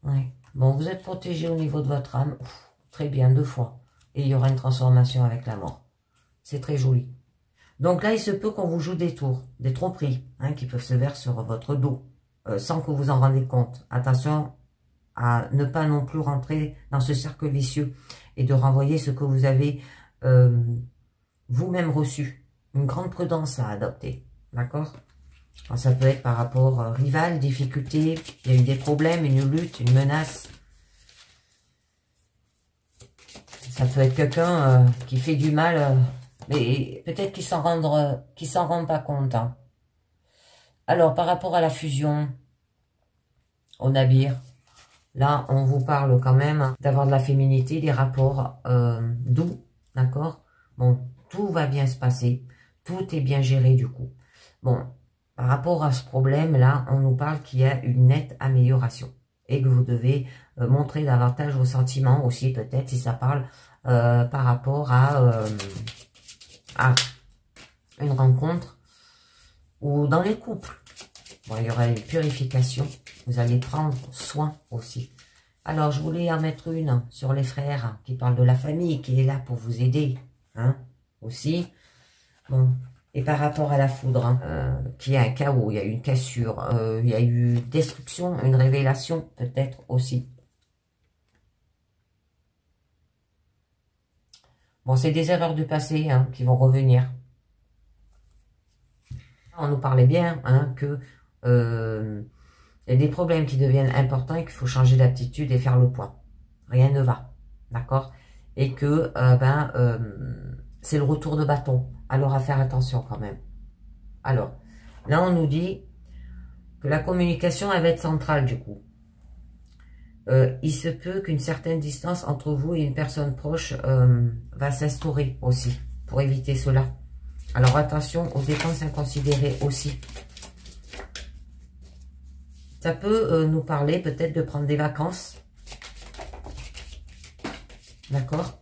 Ouais. Bon, vous êtes protégé au niveau de votre âme. Ouf, très bien, 2 fois. Et il y aura une transformation avec la mort. C'est très joli. Donc là, il se peut qu'on vous joue des tours, des tromperies, hein, qui peuvent se faire sur votre dos, sans que vous en rendez compte. Attention à ne pas non plus rentrer dans ce cercle vicieux et de renvoyer ce que vous avez vous-même reçu. Une grande prudence à adopter, d'accord? Ça peut être par rapport rival, difficulté, il y a eu des problèmes, une lutte, une menace. Ça peut être quelqu'un qui fait du mal... mais peut-être qu'ils s'en rendent pas compte. Hein. Alors, par rapport à la fusion, au navire, là, on vous parle quand même d'avoir de la féminité, des rapports doux, d'accord? Bon, tout va bien se passer, tout est bien géré du coup. Bon, par rapport à ce problème-là, on nous parle qu'il y a une nette amélioration et que vous devez montrer davantage vos sentiments aussi, peut-être, si ça parle par rapport à une rencontre ou dans les couples. Bon, il y aura une purification. Vous allez prendre soin aussi. Alors, je voulais en mettre une sur les frères qui parlent de la famille, qui est là pour vous aider. Hein, aussi. Bon. Et par rapport à la foudre, hein, qui a un chaos, il y a eu une cassure, il y a eu destruction, une révélation peut-être aussi. Bon, c'est des erreurs du passé hein, qui vont revenir. On nous parlait bien hein, que il y a des problèmes qui deviennent importants et qu'il faut changer d'attitude et faire le point. Rien ne va, d'accord? Et que c'est le retour de bâton. Alors, à faire attention quand même. Alors, là, on nous dit que la communication, elle va être centrale, du coup. Il se peut qu'une certaine distance entre vous et une personne proche va s'instaurer aussi, pour éviter cela. Alors, attention aux dépenses inconsidérées aussi. Ça peut nous parler peut-être de prendre des vacances. D'accord?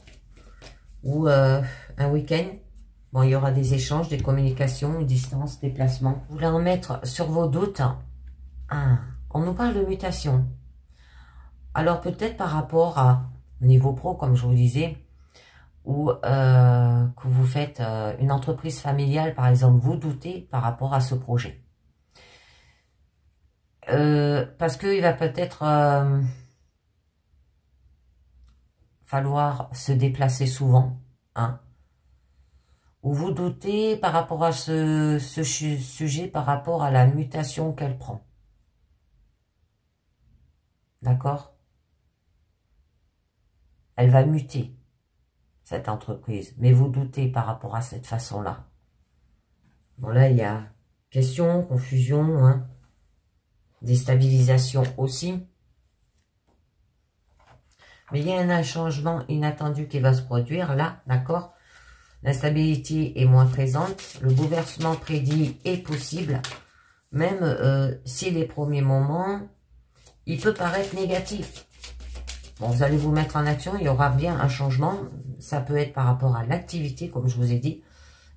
Ou un week-end. Bon, il y aura des échanges, des communications, distance, déplacement. Vous voulez en mettre sur vos doutes. Ah, on nous parle de mutation. Alors, peut-être par rapport à niveau pro, comme je vous disais, ou que vous faites une entreprise familiale, par exemple, vous doutez par rapport à ce projet. Parce qu'il va peut-être falloir se déplacer souvent, hein. Ou vous doutez par rapport à ce sujet, par rapport à la mutation qu'elle prend. D'accord? Elle va muter, cette entreprise. Mais vous doutez par rapport à cette façon-là. Bon, là, il y a question, confusion, hein, déstabilisation aussi. Mais il y a un changement inattendu qui va se produire là, d'accord? L'instabilité est moins présente, le bouleversement prédit est possible, même si les premiers moments, il peut paraître négatif. Bon, vous allez vous mettre en action, il y aura bien un changement, ça peut être par rapport à l'activité, comme je vous ai dit,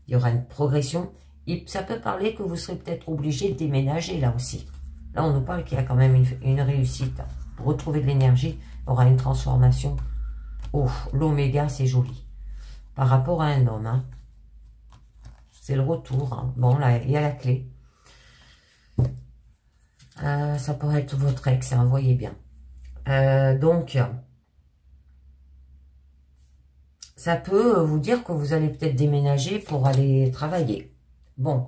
il y aura une progression, et ça peut parler que vous serez peut-être obligé de déménager là aussi. Là, on nous parle qu'il y a quand même une réussite. Pour retrouver de l'énergie, il y aura une transformation. Oh, l'oméga, c'est joli. Par rapport à un homme, hein. C'est le retour. Hein. Bon, là, il y a la clé. Ça pourrait être votre ex, hein, voyez bien. Donc, ça peut vous dire que vous allez peut-être déménager pour aller travailler. Bon,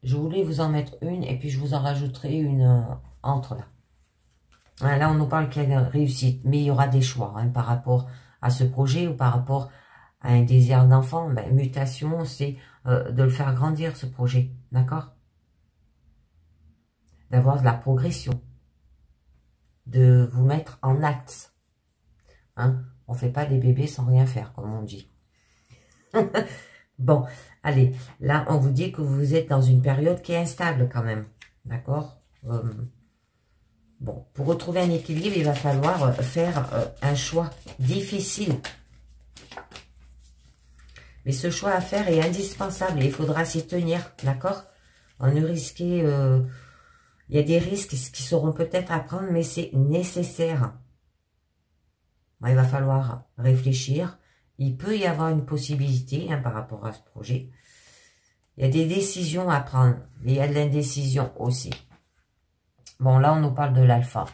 je voulais vous en mettre une et puis je vous en rajouterai une entre là. Là, on nous parle qu'il y a une réussite, mais il y aura des choix hein, par rapport à ce projet ou par rapport à un désir d'enfant. Ben, mutation, c'est de le faire grandir, ce projet. D'accord? D'avoir de la progression. De vous mettre en acte. Hein? On ne fait pas des bébés sans rien faire, comme on dit. Bon, allez. Là, on vous dit que vous êtes dans une période qui est instable quand même. D'accord? Bon, pour retrouver un équilibre, il va falloir faire un choix difficile. Mais ce choix à faire est indispensable et il faudra s'y tenir, d'accord? On ne risquer, il y a des risques qui seront peut-être à prendre, mais c'est nécessaire. Bon, il va falloir réfléchir. Il peut y avoir une possibilité hein, par rapport à ce projet. Il y a des décisions à prendre, mais il y a de l'indécision aussi. Bon, là, on nous parle de l'alpha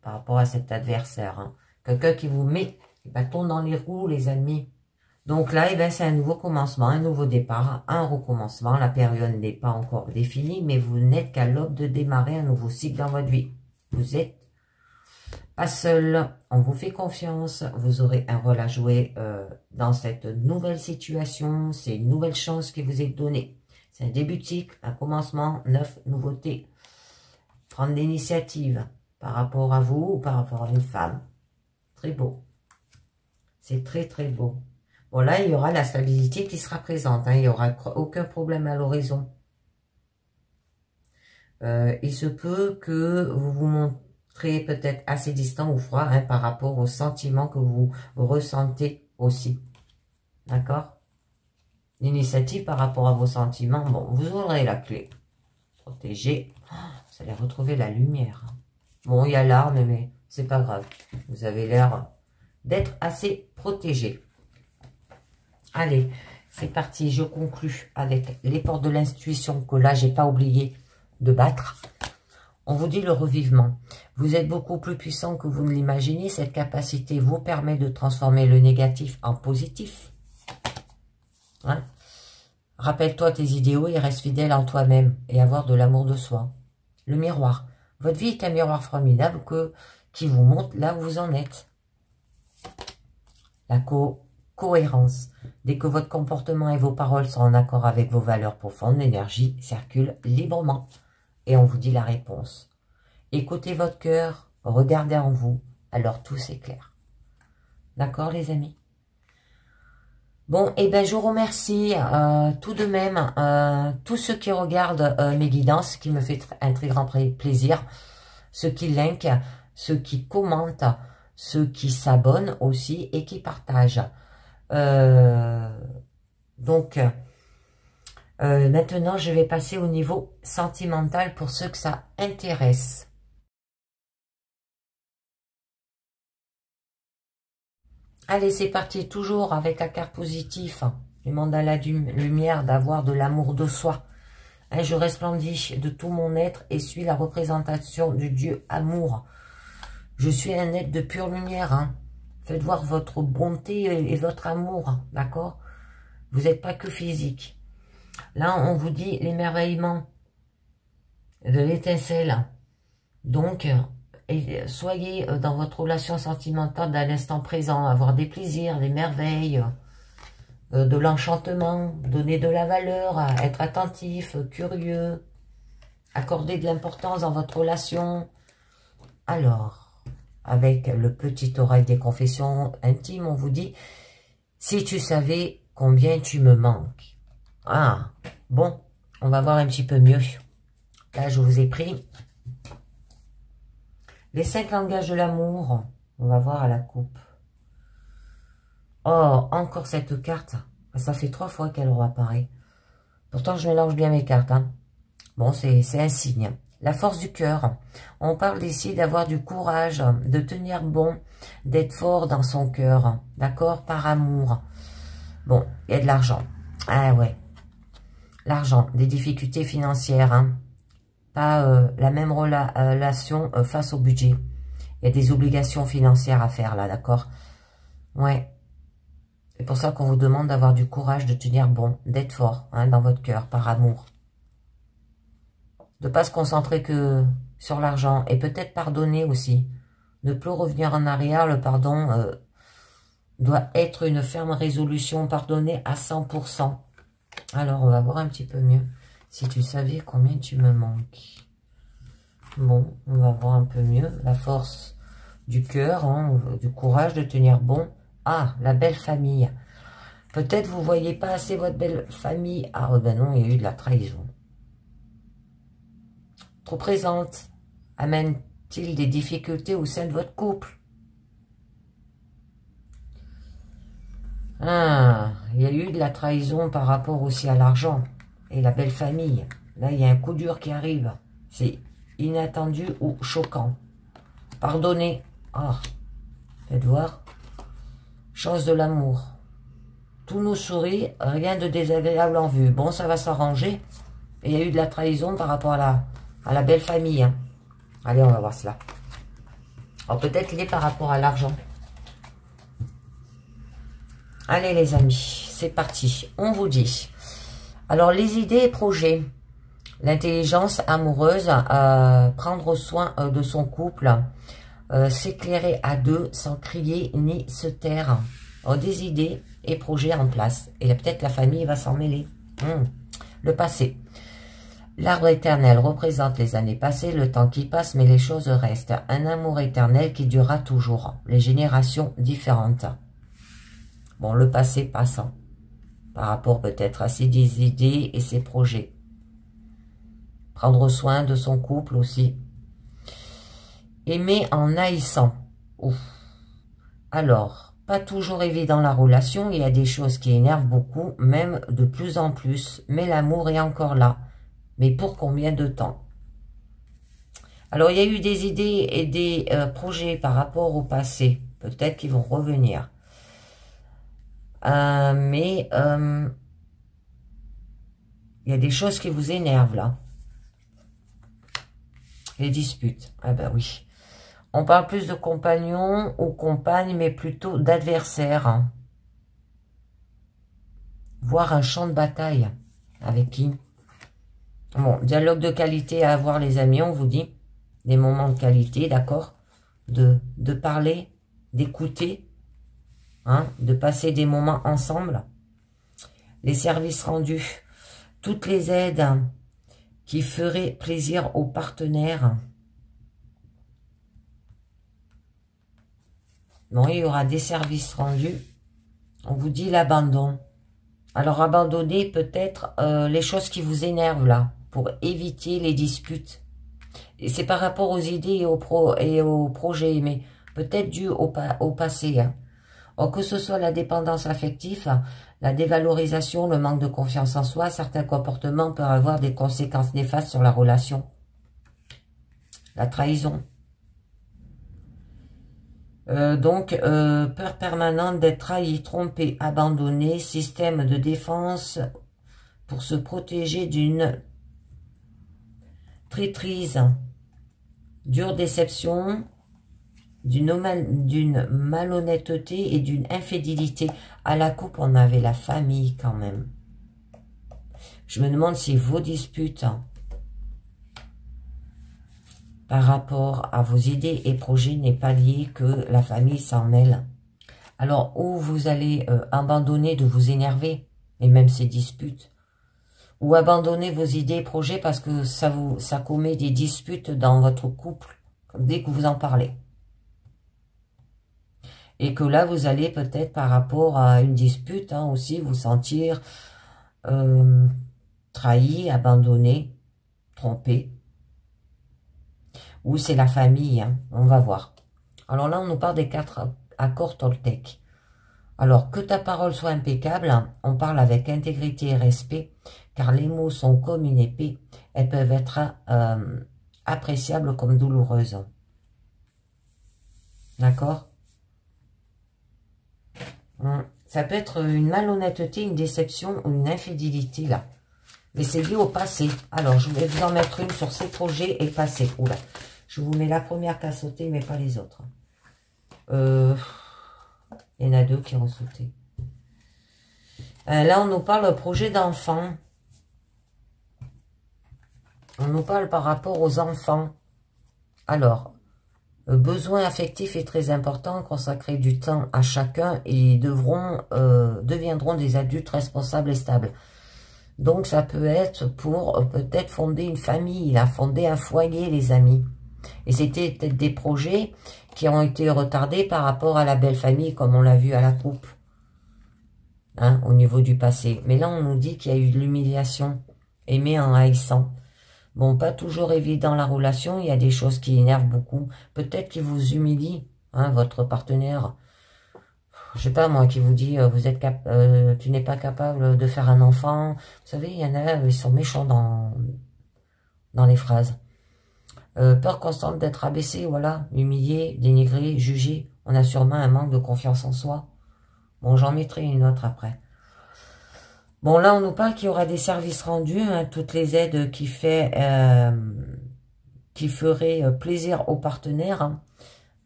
par rapport à cet adversaire. Hein. Quelqu'un qui vous met des bâtons dans les roues, les amis. Donc là, eh ben, c'est un nouveau commencement, un nouveau départ, un recommencement. La période n'est pas encore définie, mais vous n'êtes qu'à l'aube de démarrer un nouveau cycle dans votre vie. Vous êtes pas seul, on vous fait confiance, vous aurez un rôle à jouer dans cette nouvelle situation. C'est une nouvelle chance qui vous est donnée. C'est un début de cycle, un commencement, neuf nouveautés. Prendre l'initiative par rapport à vous ou par rapport à une femme. Très beau. C'est très très beau. Bon, là, il y aura la stabilité qui sera présente. Hein. Il n'y aura aucun problème à l'horizon. Il se peut que vous vous montrez peut-être assez distant ou froid hein, par rapport aux sentiments que vous ressentez aussi. D'accord? L'initiative par rapport à vos sentiments, bon, vous aurez la clé. Protégé. Vous allez retrouver la lumière. Bon, il y a l'arme, mais c'est pas grave. Vous avez l'air d'être assez protégé. Allez, c'est parti. Je conclus avec les portes de l'intuition que là, j'ai pas oublié de battre. On vous dit le revivement. Vous êtes beaucoup plus puissant que vous ne l'imaginez. Cette capacité vous permet de transformer le négatif en positif. Hein? Rappelle-toi tes idéaux et reste fidèle en toi-même et avoir de l'amour de soi. Le miroir. Votre vie est un miroir formidable qui vous montre là où vous en êtes. La cohérence. Dès que votre comportement et vos paroles sont en accord avec vos valeurs profondes, l'énergie circule librement. Et on vous dit la réponse. Écoutez votre cœur, regardez en vous, alors tout s'éclaire. D'accord les amis? Bon, et ben je vous remercie tout de même tous ceux qui regardent mes guidances, qui me fait un très grand plaisir, ceux qui linkent, ceux qui commentent, ceux qui s'abonnent aussi et qui partagent. Maintenant, je vais passer au niveau sentimental pour ceux que ça intéresse. Allez, c'est parti, toujours avec la carte positive. Le mandala de lumière, d'avoir de l'amour de soi. Hein, je resplendis de tout mon être et suis la représentation du Dieu amour. Je suis un être de pure lumière. Hein. Faites voir votre bonté et votre amour, d'accord? Vous n'êtes pas que physique. Là, on vous dit l'émerveillement de l'étincelle. Donc, soyez dans votre relation sentimentale dans l'instant présent, avoir des plaisirs, des merveilles, de l'enchantement, donner de la valeur, être attentif, curieux, accorder de l'importance dans votre relation. Alors, avec le petit oreille des confessions intimes, on vous dit, si tu savais combien tu me manques. Ah, bon, on va voir un petit peu mieux. Là, je vous ai pris les 5 langages de l'amour. On va voir à la coupe. Oh, encore cette carte. Ça fait 3 fois qu'elle réapparaît. Pourtant, je mélange bien mes cartes. Hein. Bon, c'est un signe. La force du cœur. On parle ici d'avoir du courage, de tenir bon, d'être fort dans son cœur. D'accord? Par amour. Bon, il y a de l'argent. Ah ouais. L'argent, des difficultés financières, hein. Pas la même relation face au budget. Il y a des obligations financières à faire là, d'accord? Ouais. C'est pour ça qu'on vous demande d'avoir du courage, de tenir bon, d'être fort hein, dans votre cœur, par amour. De ne pas se concentrer que sur l'argent et peut-être pardonner aussi. Ne plus revenir en arrière, le pardon doit être une ferme résolution, pardonner à 100%. Alors, on va voir un petit peu mieux. Si tu savais combien tu me manques. Bon, on va voir un peu mieux. La force du cœur, hein, du courage de tenir bon. Ah, la belle famille. Peut-être vous ne voyez pas assez votre belle famille. Ah, ben non, il y a eu de la trahison. Trop présente. Amène-t-il des difficultés au sein de votre couple? Ah, il y a eu de la trahison par rapport aussi à l'argent et la belle famille. Là, il y a un coup dur qui arrive. C'est inattendu ou choquant. Pardonnez. Ah, faites voir. Chance de l'amour. Tout nous sourit, rien de désagréable en vue. Bon, ça va s'arranger. Et il y a eu de la trahison par rapport à la belle famille. Hein. Allez, on va voir cela. Alors, peut-être lié par rapport à l'argent. Allez les amis, c'est parti. On vous dit. Alors les idées et projets. L'intelligence amoureuse, prendre soin de son couple, s'éclairer à deux sans crier ni se taire. Alors, des idées et projets en place. Et peut-être la famille va s'en mêler. Le passé. L'arbre éternel représente les années passées, le temps qui passe, mais les choses restent. Un amour éternel qui durera toujours. Les générations différentes. Bon, le passé passant, par rapport peut-être à ses idées et ses projets. Prendre soin de son couple aussi. Aimer en haïssant. Ouf. Alors, pas toujours évident la relation, il y a des choses qui énervent beaucoup, même de plus en plus, mais l'amour est encore là. Mais pour combien de temps? Alors, il y a eu des idées et des projets par rapport au passé. Peut-être qu'ils vont revenir. Mais il y a des choses qui vous énervent, là. Les disputes. Ah ben oui. On parle plus de compagnons ou compagnes, mais plutôt d'adversaires. Hein. Voire un champ de bataille. Avec qui? Bon, dialogue de qualité à avoir, les amis, on vous dit. Des moments de qualité, d'accord? De parler, d'écouter, hein, de passer des moments ensemble. Les services rendus. Toutes les aides qui feraient plaisir aux partenaires. Bon, il y aura des services rendus. On vous dit l'abandon. Alors, abandonnez peut-être les choses qui vous énervent là, pour éviter les disputes. Et c'est par rapport aux idées et aux projets, mais peut-être dû au passé. Hein. Or, que ce soit la dépendance affective, la dévalorisation, le manque de confiance en soi, certains comportements peuvent avoir des conséquences néfastes sur la relation. La trahison. Peur permanente d'être trahi, trompé, abandonné, système de défense pour se protéger d'une traîtrise, dure déception, d'une malhonnêteté et d'une infidélité. À la coupe, on avait la famille quand même. Je me demande si vos disputes par rapport à vos idées et projets n'est pas lié que la famille s'en mêle. Alors, ou vous allez abandonner de vous énerver, et même ces disputes, ou abandonner vos idées et projets parce que ça commet des disputes dans votre couple dès que vous en parlez. Et que là, vous allez peut-être par rapport à une dispute hein, aussi vous sentir trahi, abandonné, trompé. Ou c'est la famille, hein, on va voir. Alors là, on nous parle des 4 accords Toltec. Alors, que ta parole soit impeccable, hein, on parle avec intégrité et respect, car les mots sont comme une épée, elles peuvent être appréciables comme douloureuses. D'accord? Ça peut être une malhonnêteté, une déception ou une infidélité, là. Mais c'est lié au passé. Alors, je vais vous en mettre une sur ces projets et passé. Oula. Je vous mets la première qui a sauté, mais pas les autres. Il y en a 2 qui ont sauté. Là, on nous parle de projet d'enfant. On nous parle par rapport aux enfants. Alors, le besoin affectif est très important. Consacrer du temps à chacun et deviendront des adultes responsables et stables. Donc, ça peut être pour peut-être fonder une famille, là, fonder un foyer, les amis. Et c'était peut-être des projets qui ont été retardés par rapport à la belle famille, comme on l'a vu à la coupe, hein, au niveau du passé. Mais là, on nous dit qu'il y a eu de l'humiliation, aimer en haïssant. Bon, pas toujours évident la relation, il y a des choses qui énervent beaucoup. Peut-être qu'il vous humilie, hein, votre partenaire. Je sais pas moi, qui vous dit, tu n'es pas capable de faire un enfant. Vous savez, il y en a, ils sont méchants dans les phrases. Peur constante d'être abaissé, voilà, humilié, dénigré, jugé. On a sûrement un manque de confiance en soi. Bon, j'en mettrai une autre après. Bon, là, on nous parle qu'il y aura des services rendus, hein, toutes les aides qui feraient plaisir aux partenaires. Hein.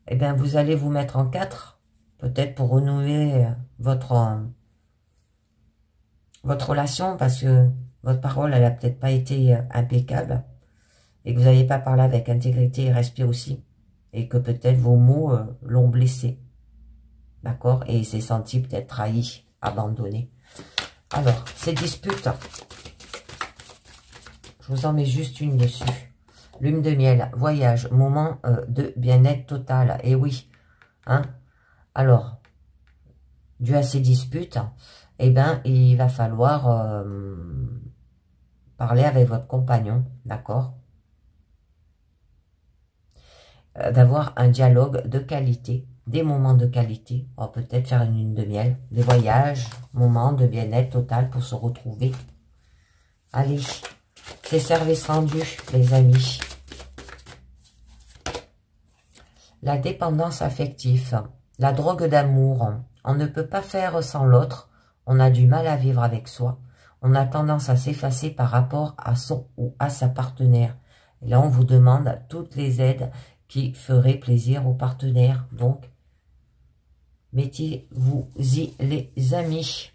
Eh bien, vous allez vous mettre en 4, peut-être pour renouer votre relation, parce que votre parole, elle a peut-être pas été impeccable. Et que vous n'avez pas parlé avec intégrité et respect aussi. Et que peut-être vos mots l'ont blessé. D'accord? Et il s'est senti peut-être trahi, abandonné. Alors, ces disputes, je vous en mets juste une dessus. Lune de miel, voyage, moment de bien-être total. Et oui, hein? Alors, dû à ces disputes, eh ben, il va falloir parler avec votre compagnon, d'accord? D'avoir un dialogue de qualité, des moments de qualité, on va peut-être faire une lune de miel, des voyages, moments de bien-être total pour se retrouver. Allez, c'est service rendu, les amis. la dépendance affective, la drogue d'amour. On ne peut pas faire sans l'autre. On a du mal à vivre avec soi. On a tendance à s'effacer par rapport à son ou à sa partenaire. Et là, on vous demande toutes les aides qui feraient plaisir aux partenaires. Donc, mettez-vous-y les amis.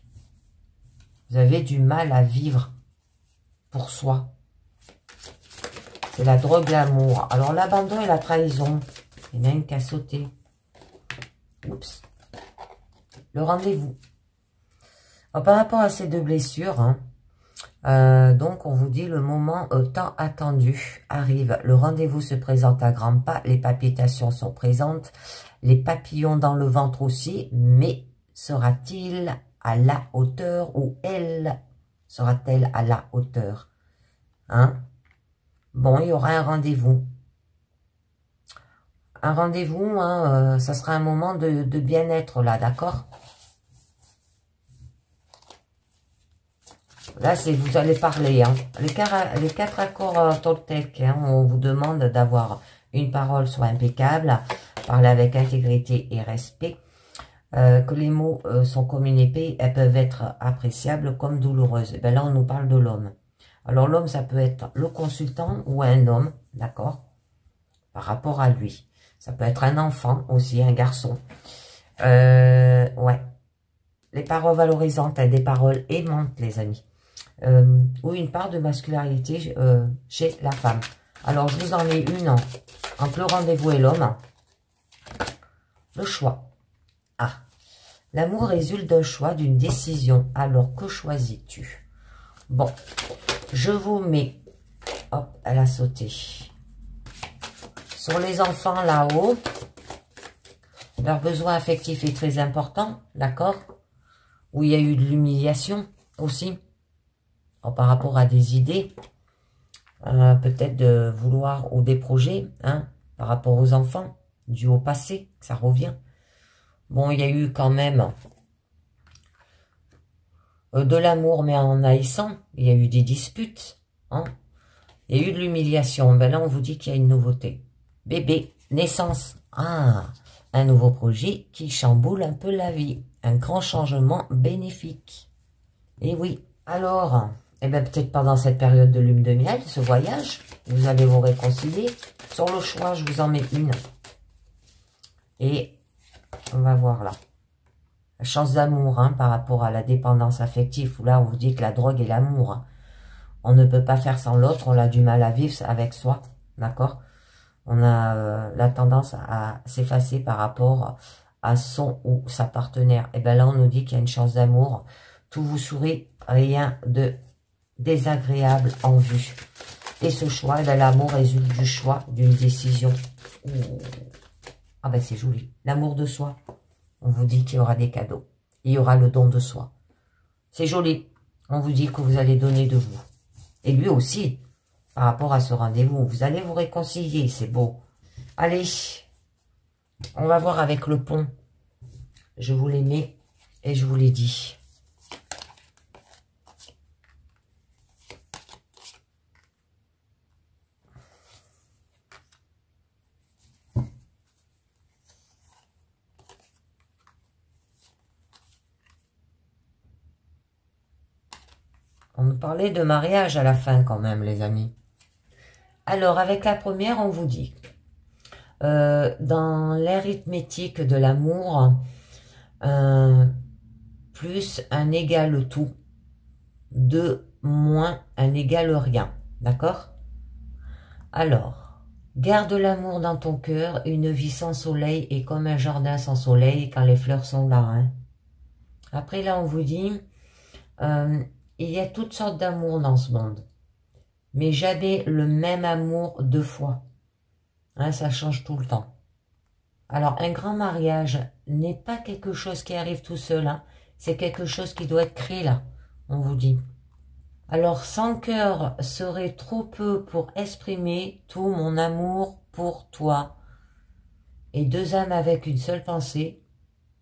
Vous avez du mal à vivre pour soi. C'est la drogue d'amour. Alors, l'abandon et la trahison. Il y en a une qui a sauté. Oups. Le rendez-vous. Par rapport à ces deux blessures, donc on vous dit le moment tant attendu arrive. Le rendez-vous se présente à grands pas. Les palpitations sont présentes. Les papillons dans le ventre aussi. Mais sera-t-il à la hauteur ou elle sera-t-elle à la hauteur? Bon, il y aura un rendez-vous. Un rendez-vous, ça sera un moment de bien-être là, d'accord? Là, c'est vous allez parler. Les quatre accords Toltec, on vous demande d'avoir une parole soit impeccable, parler avec intégrité et respect, que les mots sont comme une épée, elles peuvent être appréciables comme douloureuses. Et bien là, on nous parle de l'homme. Alors, l'homme, ça peut être le consultant ou un homme, d'accord, par rapport à lui. Ça peut être un enfant aussi, un garçon. Ouais. Les paroles valorisantes, des paroles aimantes, les amis. Ou une part de masculinité chez la femme. Alors, je vous en ai une entre le rendez-vous et l'homme. Le choix. Ah, l'amour résulte d'un choix, d'une décision. Alors, que choisis-tu? Bon, je vous mets... Hop, elle a sauté. Sur les enfants, là-haut, leur besoin affectif est très important, d'accord? Où il y a eu de l'humiliation aussi. Par rapport à des idées, peut-être de vouloir ou des projets, par rapport aux enfants, dû au passé, ça revient. Bon, il y a eu quand même de l'amour, mais en haïssant, il y a eu des disputes, il y a eu de l'humiliation. Ben là, on vous dit qu'il y a une nouveauté. Bébé, naissance, un nouveau projet qui chamboule un peu la vie, un grand changement bénéfique. Et oui, alors... Eh bien, peut-être pendant cette période de lune de miel, ce voyage, vous allez vous réconcilier. Sur le choix, je vous en mets une. Et on va voir là. La chance d'amour, par rapport à la dépendance affective, où là, on vous dit que la drogue et l'amour, on ne peut pas faire sans l'autre, on a du mal à vivre avec soi, d'accord? On a la tendance à s'effacer par rapport à son ou sa partenaire. Et bien là, on nous dit qu'il y a une chance d'amour. Tout vous sourit, rien de désagréable en vue. Et ce choix, l'amour résulte du choix, d'une décision. Ah ben c'est joli. L'amour de soi. On vous dit qu'il y aura des cadeaux. Il y aura le don de soi. C'est joli. On vous dit que vous allez donner de vous. Et lui aussi, par rapport à ce rendez-vous, vous allez vous réconcilier. C'est beau. Allez, on va voir avec le pont. Je vous les mets et je vous les dis. On nous parlait de mariage à la fin quand même, les amis. Alors, avec la première, on vous dit, dans l'arithmétique de l'amour, plus un égale tout, 2 moins un égale rien, d'accord? Alors, garde l'amour dans ton cœur, une vie sans soleil est comme un jardin sans soleil quand les fleurs sont là. Après, là, on vous dit... il y a toutes sortes d'amour dans ce monde. Mais jamais le même amour 2 fois. Ça change tout le temps. Alors, un grand mariage n'est pas quelque chose qui arrive tout seul. C'est quelque chose qui doit être créé là. On vous dit. Alors, 100 cœurs serait trop peu pour exprimer tout mon amour pour toi. Et 2 âmes avec une seule pensée.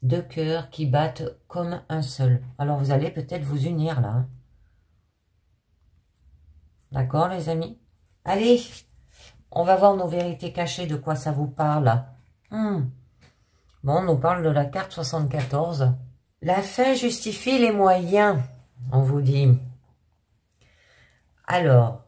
2 cœurs qui battent comme un seul. Alors, vous allez peut-être vous unir là. D'accord, les amis? Allez, on va voir nos vérités cachées, de quoi ça vous parle. Bon, on nous parle de la carte 74. La fin justifie les moyens, on vous dit. Alors,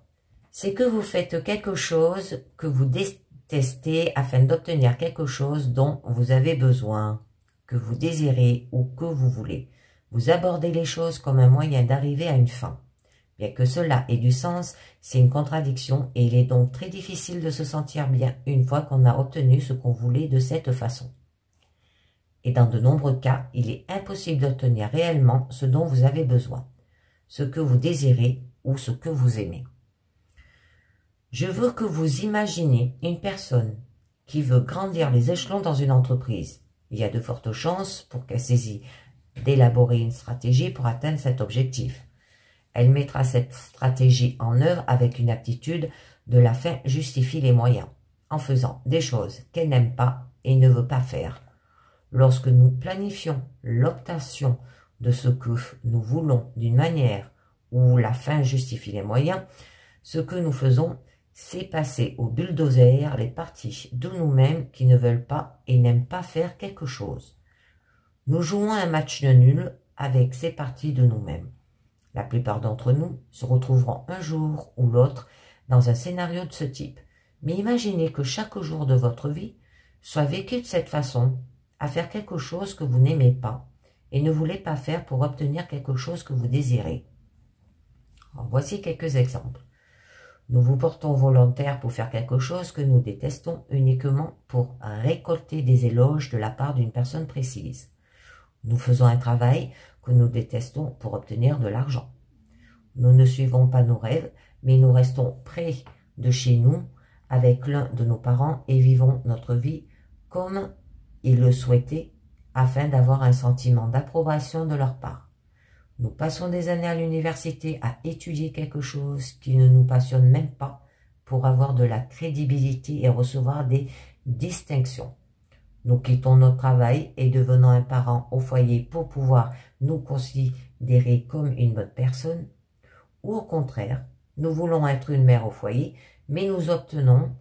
c'est que vous faites quelque chose que vous détestez afin d'obtenir quelque chose dont vous avez besoin, que vous désirez ou que vous voulez. Vous abordez les choses comme un moyen d'arriver à une fin. Bien que cela ait du sens, c'est une contradiction et il est donc très difficile de se sentir bien une fois qu'on a obtenu ce qu'on voulait de cette façon. Et dans de nombreux cas, il est impossible d'obtenir réellement ce dont vous avez besoin, ce que vous désirez ou ce que vous aimez. Je veux que vous imaginez une personne qui veut grandir les échelons dans une entreprise. Il y a de fortes chances pour qu'elle saisisse d'élaborer une stratégie pour atteindre cet objectif. Elle mettra cette stratégie en œuvre avec une aptitude de la fin justifie les moyens, en faisant des choses qu'elle n'aime pas et ne veut pas faire. Lorsque nous planifions l'obtention de ce que nous voulons d'une manière où la fin justifie les moyens, ce que nous faisons, c'est passer au bulldozer les parties de nous-mêmes qui ne veulent pas et n'aiment pas faire quelque chose. Nous jouons un match nul avec ces parties de nous-mêmes. La plupart d'entre nous se retrouveront un jour ou l'autre dans un scénario de ce type. Mais imaginez que chaque jour de votre vie soit vécu de cette façon, à faire quelque chose que vous n'aimez pas et ne voulez pas faire pour obtenir quelque chose que vous désirez. Alors, voici quelques exemples. Nous vous portons volontaire pour faire quelque chose que nous détestons uniquement pour récolter des éloges de la part d'une personne précise. Nous faisons un travail que nous détestons pour obtenir de l'argent. Nous ne suivons pas nos rêves, mais nous restons près de chez nous avec l'un de nos parents et vivons notre vie comme ils le souhaitaient afin d'avoir un sentiment d'approbation de leur part. Nous passons des années à l'université à étudier quelque chose qui ne nous passionne même pas pour avoir de la crédibilité et recevoir des distinctions. Nous quittons notre travail et devenons un parent au foyer pour pouvoir nous considérer comme une bonne personne. Ou au contraire, nous voulons être une mère au foyer, mais nous obtenons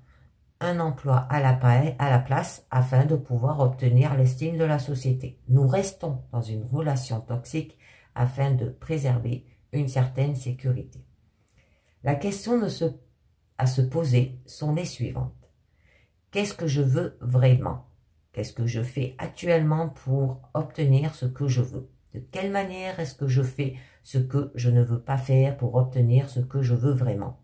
un emploi à la place afin de pouvoir obtenir l'estime de la société. Nous restons dans une relation toxique afin de préserver une certaine sécurité. La question à se poser sont les suivantes. Qu'est-ce que je veux vraiment? Qu'est-ce que je fais actuellement pour obtenir ce que je veux? De quelle manière est-ce que je fais ce que je ne veux pas faire pour obtenir ce que je veux vraiment?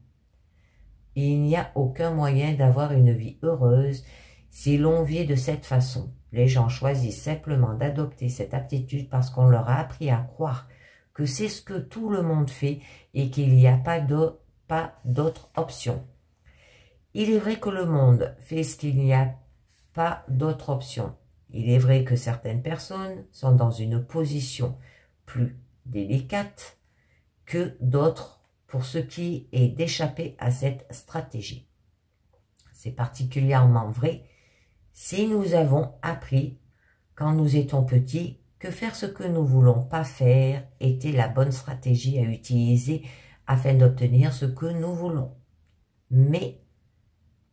Il n'y a aucun moyen d'avoir une vie heureuse si l'on vit de cette façon. Les gens choisissent simplement d'adopter cette aptitude parce qu'on leur a appris à croire que c'est ce que tout le monde fait et qu'il n'y a pas d'autre option. Il est vrai que le monde fait ce qu'il n'y a pas d'autre option. Il est vrai que certaines personnes sont dans une position plus délicate que d'autres pour ce qui est d'échapper à cette stratégie. C'est particulièrement vrai si nous avons appris, quand nous étions petits, que faire ce que nous ne voulons pas faire était la bonne stratégie à utiliser afin d'obtenir ce que nous voulons. Mais,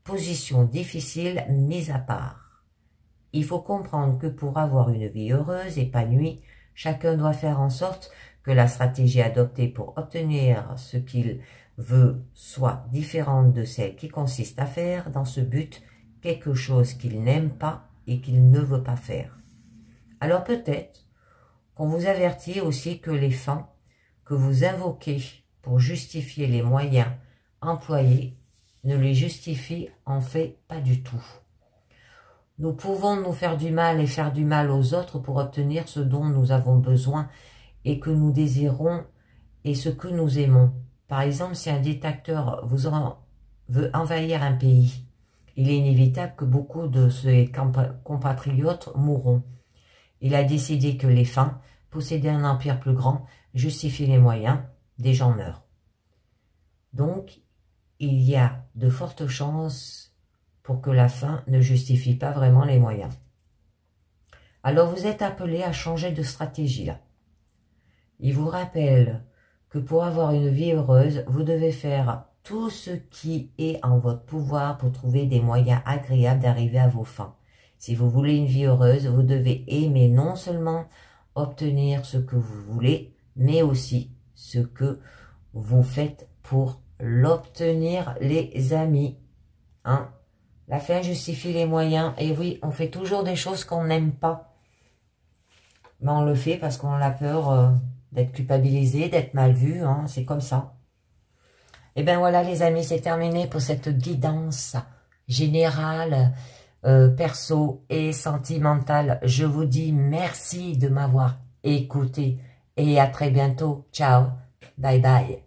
position difficile mise à part. Il faut comprendre que pour avoir une vie heureuse, épanouie, chacun doit faire en sorte que la stratégie adoptée pour obtenir ce qu'il veut soit différente de celle qui consiste à faire dans ce but quelque chose qu'il n'aime pas et qu'il ne veut pas faire. Alors peut-être qu'on vous avertit aussi que les fins que vous invoquez pour justifier les moyens employés ne les justifient en fait pas du tout. Nous pouvons nous faire du mal et faire du mal aux autres pour obtenir ce dont nous avons besoin et que nous désirons et ce que nous aimons. Par exemple, si un dictateur veut envahir un pays, il est inévitable que beaucoup de ses compatriotes mourront. Il a décidé que les fins, posséder un empire plus grand, justifient les moyens, des gens meurent. Donc, il y a de fortes chances pour que la fin ne justifie pas vraiment les moyens. Alors vous êtes appelé à changer de stratégie là. Il vous rappelle que pour avoir une vie heureuse, vous devez faire tout ce qui est en votre pouvoir pour trouver des moyens agréables d'arriver à vos fins. Si vous voulez une vie heureuse, vous devez aimer non seulement obtenir ce que vous voulez, mais aussi ce que vous faites pour l'obtenir, les amis. Hein? La fin justifie les moyens. Et oui, on fait toujours des choses qu'on n'aime pas. Mais on le fait parce qu'on a peur d'être culpabilisé, d'être mal vu. Hein? C'est comme ça. Et bien voilà les amis, c'est terminé pour cette guidance générale, perso et sentimentale. Je vous dis merci de m'avoir écouté et à très bientôt. Ciao, bye bye.